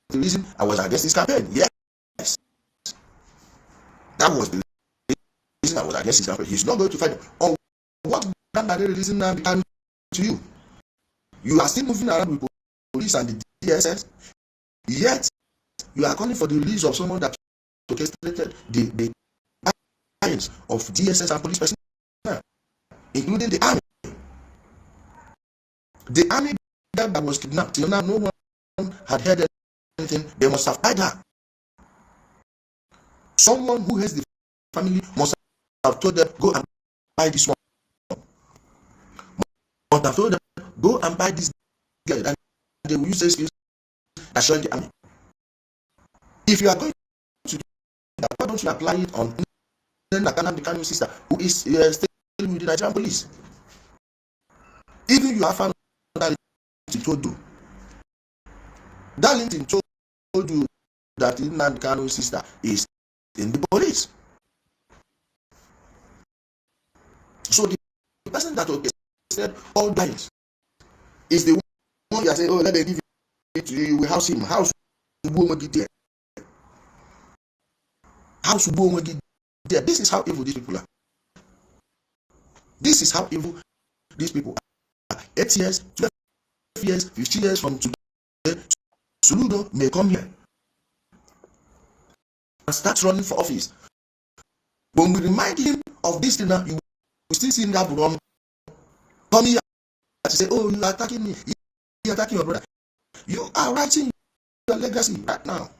[SPEAKER 8] the reason I was against this campaign. Yes. That was the reason I was against his campaign. He's not going to fight. On what ground are they releasing now to you? You are still moving around with police and the DSS, yet you are calling for the release of someone that orchestrated the crimes of DSS and police personnel, including the army. The army that was kidnapped, till now no one had heard anything. They must have died her. Someone who has the family must have told them, go and buy this one. Must have told them, go and buy this girl, and they will use this excuse that showing the army. If you are going to do that, why don't you apply it on the Kanu sister, who is still with the Nigerian police? Even you have found that told you. Darlington told you that Nnamdi Kanu's sister is in the police. So the person that said all that is the one you are saying, oh, let me give it to you, you will house him. House there. House there. This is how evil these people are. This is how evil these people are. 8 years, 12 years, 15 years from today, Soludo may come here and start running for office. When we remind him of this thing now, you will still see him that run. Come here and say, oh, you are attacking me. You are attacking your brother. You are writing your legacy right now.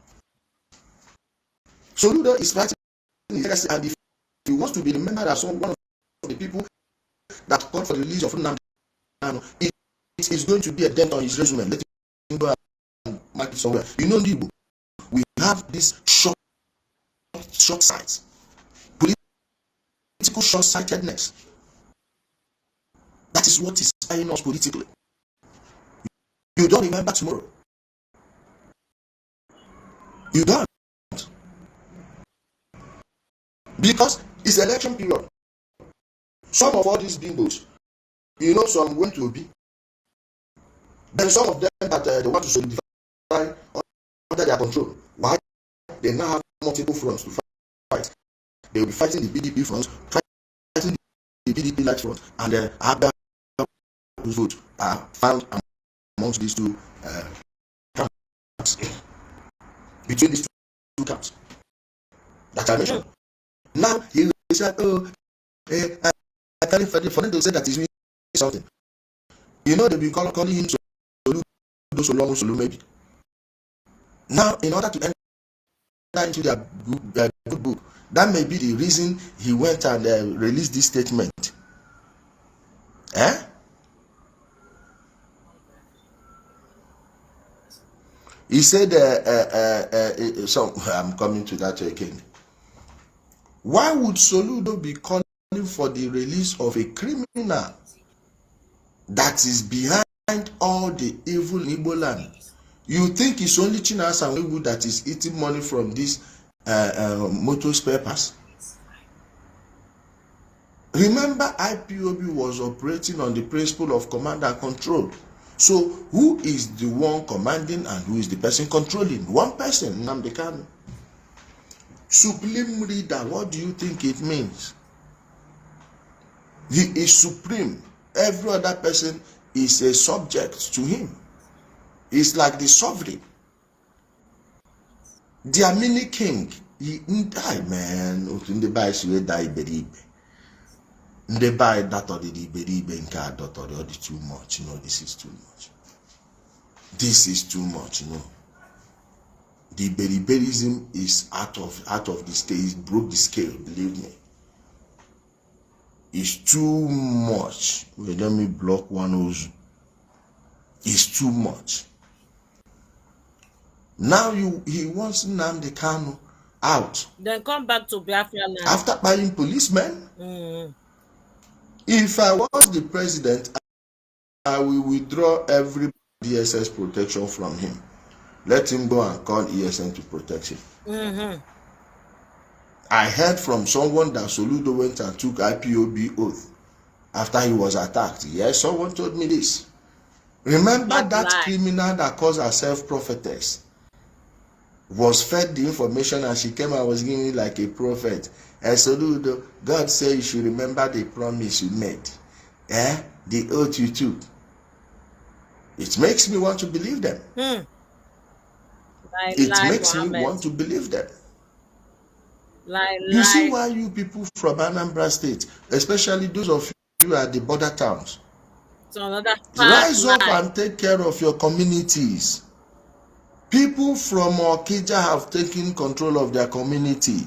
[SPEAKER 8] Soludo is writing his legacy, and if he wants to be remembered as one of the people that called for the release of Nnamdi Kanu, it is going to be a dent on his resume. Let him go and mark it somewhere. You know Igbo. have this short sight, political short-sightedness. That is what is buying us politically. You don't remember tomorrow. You don't. Because it's election period. Some of all these bimbos, some went to be. Then some of them that they want to solidify under their control. Why? They now have multiple fronts to fight. They will be fighting the PDP front, fighting the PDP light front, and the Abba vote are found amongst these two camps. Between these two camps that I mentioned. Now he said, I can't for them to say that he's doing something. They'll be calling him Solu maybe. Now, in order to enter into their good book, that may be the reason he went and released this statement. He said, I'm coming to that again. Why would Soludo be calling for the release of a criminal that is behind all the evil in Igbo land? You think it's only Chinasa and Igbo that is eating money from these motor spare parts? Remember, IPOB was operating on the principle of command and control. So, who is the one commanding and who is the person controlling? One person, Nnamdi Kanu. Supreme leader, what do you think it means? He is supreme. Every other person is a subject to him. It's like the sovereign. Their mini king. He die, man. The buy die beribe. The buy that or the beribe in car that or the too much. This is too much. This is too much, The beriberism is out of the scale. It broke the scale, believe me. It's too much. Wait, let me block one Ozu. It's too much. Now he wants Nnamdi Kanu out.
[SPEAKER 1] Then come back to Biafra now.
[SPEAKER 8] After buying policemen? If I was the president, I will withdraw every DSS protection from him. Let him go and call ESN to protect him. I heard from someone that Soludo went and took IPOB oath after he was attacked. Yes, someone told me this. Remember that criminal that calls herself prophetess was fed the information and she came and was giving it like a prophet. And Soludo, God said you should remember the promise you made. The oath you took. It makes me want to believe them. It makes me want to believe them. You see why you people from Anambra State, especially those of you at the border towns, rise up and take care of your communities. People from Okija have taken control of their community.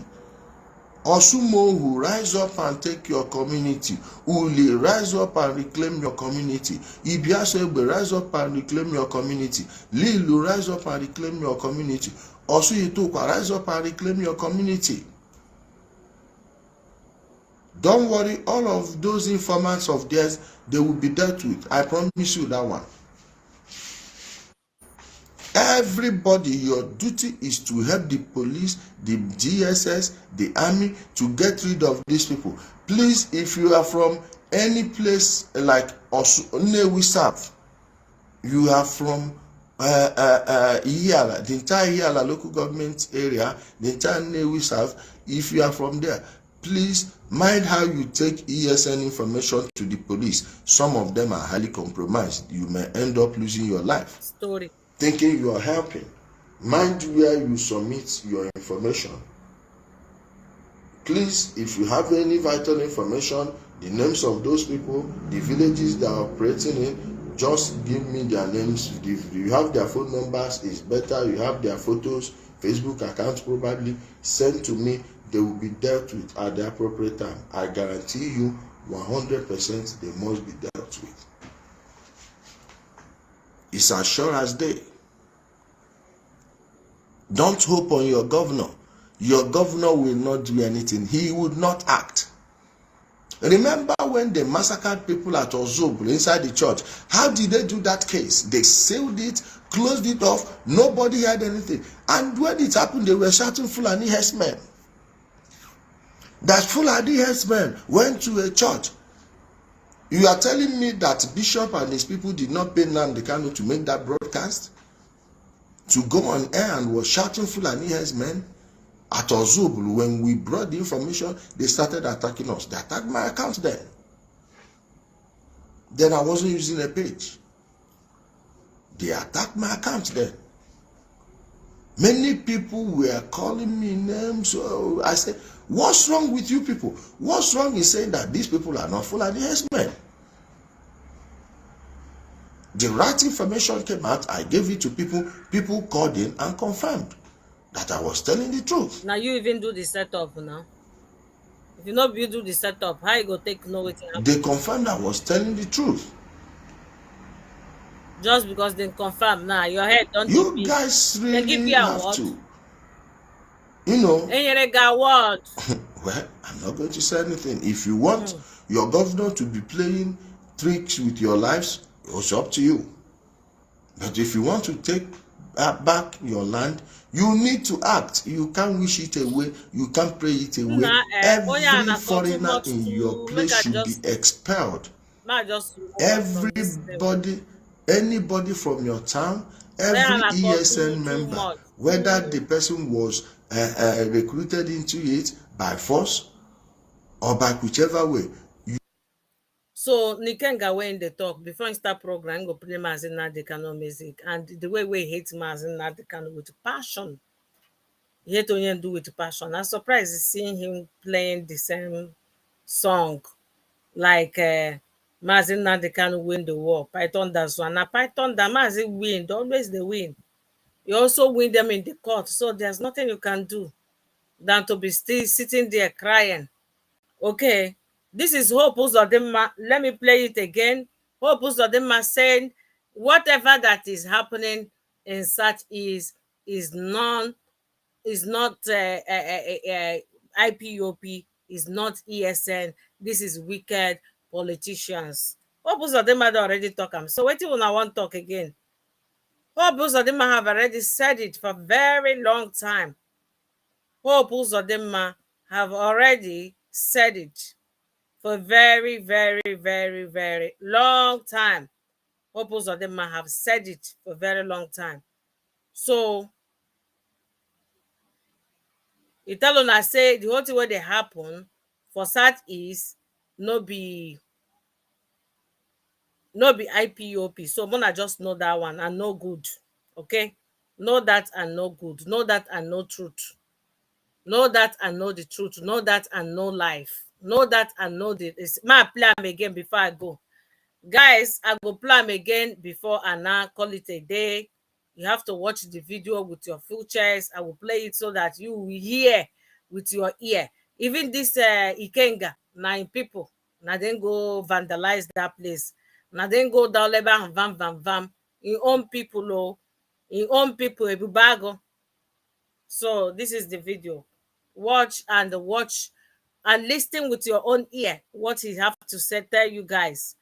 [SPEAKER 8] Osumohu, rise up and take your community. Uli, rise up and reclaim your community. Ibiasegbe, rise up and reclaim your community. Lilu, rise up and reclaim your community. Osuyitokwa, rise up and reclaim your community. Don't worry, all of those informants of theirs, they will be dealt with. I promise you that one. Everybody, your duty is to help the police, the GSS, the army to get rid of these people. Please, if you are from any place like Nnewi South, you are from Iyala, the entire Iyala local government area, the entire Nnewi South, if you are from there, please mind how you take ESN information to the police. Some of them are highly compromised. You may end up losing your life. Thinking you are helping. Mind where you submit your information. Please, if you have any vital information, the names of those people, the villages they are operating in, just give me their names. If you have their phone numbers, it's better. You have their photos, Facebook accounts probably, send to me. They will be dealt with at the appropriate time. I guarantee you 100% they must be dealt with. It's as sure as day. Don't hope on your governor. Your governor will not do anything. He would not act. Remember when they massacred people at Uzodinma inside the church? How did they do that case? They sealed it, closed it off. Nobody had anything. And when it happened, they were shouting Fulani herdsmen. That Fulani herdsmen went to a church. You are telling me that Bishop and his people did not pay Nnamdi Kanu to make that broadcast? To go on air and was shouting Fulani herdsmen? At Uzodinma, when we brought the information, they started attacking us. They attacked my account then. Then I wasn't using a page. They attacked my account then. Many people were calling me names. So I said, what's wrong with you people? What's wrong in saying that these people are not Fulani herdsmen? The right information came out. I gave it to people. People called in and confirmed that I was telling the truth.
[SPEAKER 1] Now you even do the setup now. If you know you do the setup, how you go take know what happened?
[SPEAKER 8] They confirmed I was telling the truth.
[SPEAKER 1] Just because they confirm now, your head don't
[SPEAKER 8] You guys
[SPEAKER 1] they give
[SPEAKER 8] really
[SPEAKER 1] you a
[SPEAKER 8] have
[SPEAKER 1] word.
[SPEAKER 8] to. You know.
[SPEAKER 1] And you got word.
[SPEAKER 8] Well, I'm not going to say anything. If you want your governor to be playing tricks with your lives, it's up to you. But if you want to take back your land, you need to act. You can't wish it away. You can't pray it away. Every foreigner in your place should be expelled. Everybody, anybody from your town, every ESN member, whether the person was recruited into it by force or by whichever way.
[SPEAKER 1] So Nikenga when they talk before I start program, go play Mazi Nnamdi Kanu music, and the way we hate Mazi Nnamdi Kanu with passion. He hate only do with passion. I'm surprised seeing him playing the same song like Mazi Nnamdi Kanu win the war. Python does one. Now Python that Mazi win, always they win. You also win them in the court, so there's nothing you can do than to be still sitting there crying. Okay, this is Hope Uzodinma. Let me play it again. Hope Uzodinma saying whatever that is happening in such is not IPOP, is not ESN. This is wicked politicians. Hope Uzodinma already talk am. So wetin una wan talk again? Hope Uzodinma have already said it for a very long time. Hope Uzodinma have already said it for a very, very, very, very long time. Hope Uzodinma have said it for a very long time. So e tell una say the whole thing wey dey happen for Southeast no be IPOP. So Mona just know that one and no good. Okay, know that and no good. Know that and no truth. Know that and know the truth. Know that and know life. Know that and know the. Ma play am again before I go. Guys, I go play am again before I now call it a day. You have to watch the video with your full chest. I will play it so that you will hear with your ear. Even this Ikenga, nine people, now then go vandalize that place. Now then go down leba and vam. In own people, oh, in own people, ebubago. So this is the video. Watch and listen with your own ear what he have to say. Tell you guys.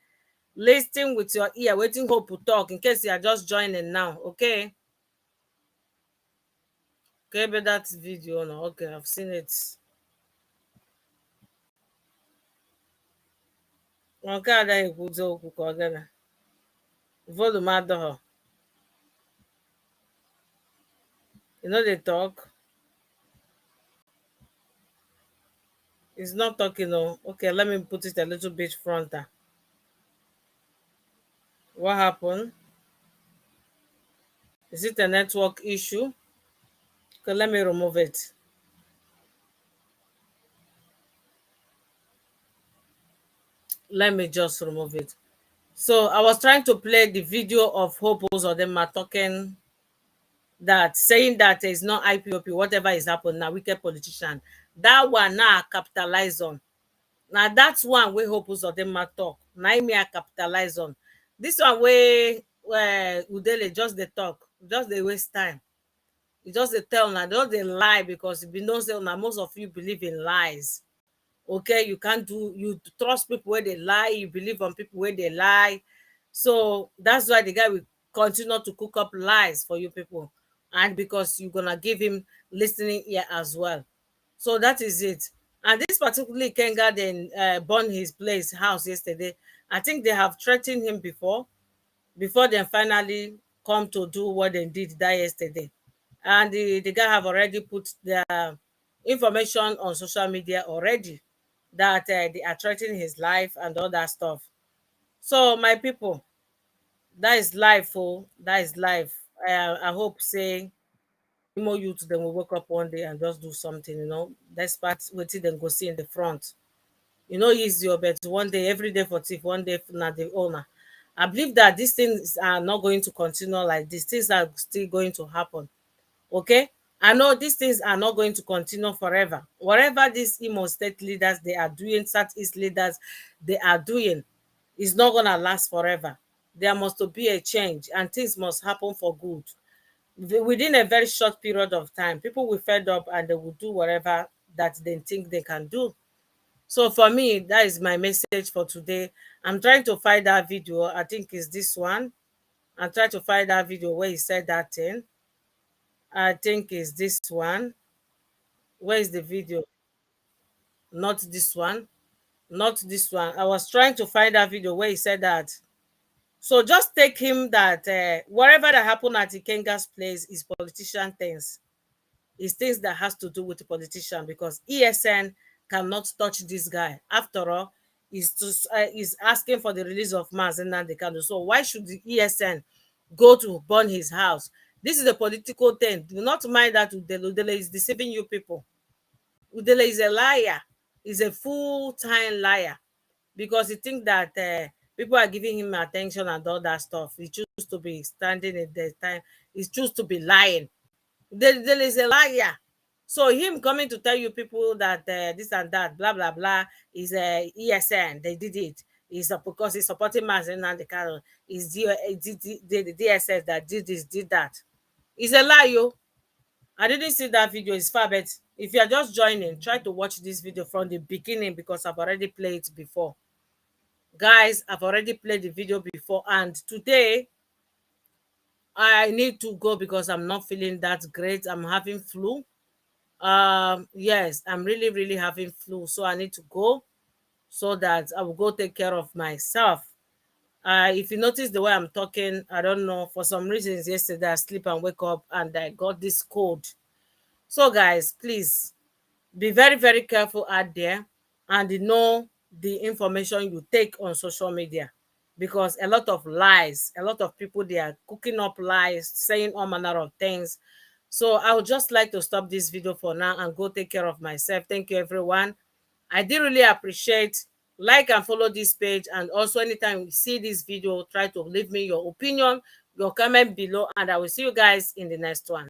[SPEAKER 1] Listen with your ear. Waiting Hope to talk in case you are just joining now. Okay. Okay, but that video now. Okay, I've seen it. Okay, I volume adore. You know they talk. It's not talking. No. Okay, let me put it a little bit fronter. What happened? Is it a network issue? Okay, let me remove it. Let me just remove it. So I was trying to play the video of Hope Uzodinma talking that, saying that there is no IPOP, whatever is happening now, wicked politician. That one now capitalize on. Now that's one way Hope Uzodinma talk. Now me I capitalize on. This one way where Udele just the talk, just the waste time. e just dey tell una, just dey lie, because e be know say una, most of you believe in lies. Okay, you can't do, you trust people wey dey lie, you believe on people wey dey lie. So that's why the guy will continue to cook up lies for you people, and because you're gonna give him listening ear as well. So that is it. And this particularly Kenga then burned his place house yesterday. I think they have threatened him before they finally come to do what they did that yesterday. And the guy have already put their information on social media already, that they are threatening his life and all that stuff. So my people, that is life. Oh, that is life. I hope say more youth then will wake up one day and just do something, despite waiting then go see in the front. Easy, but one day, every day for thief, one day na the owner. I believe that these things are not going to continue like this. Things are still going to happen. Okay, I know these things are not going to continue forever. Whatever these Imo state leaders they are doing, Southeast leaders they are doing, is not gonna last forever. There must be a change, and things must happen for good. Within a very short period of time, people will fed up and they will do whatever that they think they can do. So for me, that is my message for today. I'm trying to find that video. I think it's this one. I'm trying to find that video where he said that thing. I think it's this one. Where is the video? Not this one. Not this one. I was trying to find that video where he said that. So just take him that whatever that happened at Ikenga's place is politician things. It's things that has to do with the politician, because ESN cannot touch this guy. After all, is asking for the release of Mazen Nandekano. So why should the ESN go to burn his house? This is a political thing. Do not mind that Udele. Udele is deceiving you people. Udele is a liar. He's a full-time liar, because he thinks that people are giving him attention and all that stuff. He chooses to be standing in the time. He chooses to be lying. There is a liar. So him coming to tell you people that this and that, blah, blah, blah, is ESN. They did it. Because he's supporting Mazen and the Carol. Is the DSS that did this, did that. It's a lie, yo. I didn't see that video. It's far, but if you are just joining, try to watch this video from the beginning, because I've already played it before. Guys, I've already played the video before, and today I need to go because I'm not feeling that great. I'm having flu. Yes, I'm really having flu, so I need to go so that I will go take care of myself. If you notice the way I'm talking, I don't know, for some reasons yesterday I sleep and wake up and I got this cold. So guys, please be very careful out there, and know the information you take on social media, because a lot of lies, a lot of people, they are cooking up lies, saying all manner of things. So I would just like to stop this video for now and go take care of myself. Thank you, everyone. I did really appreciate. Like and follow this page, and also anytime you see this video, try to leave me your opinion, your comment below, and I will see you guys in the next one.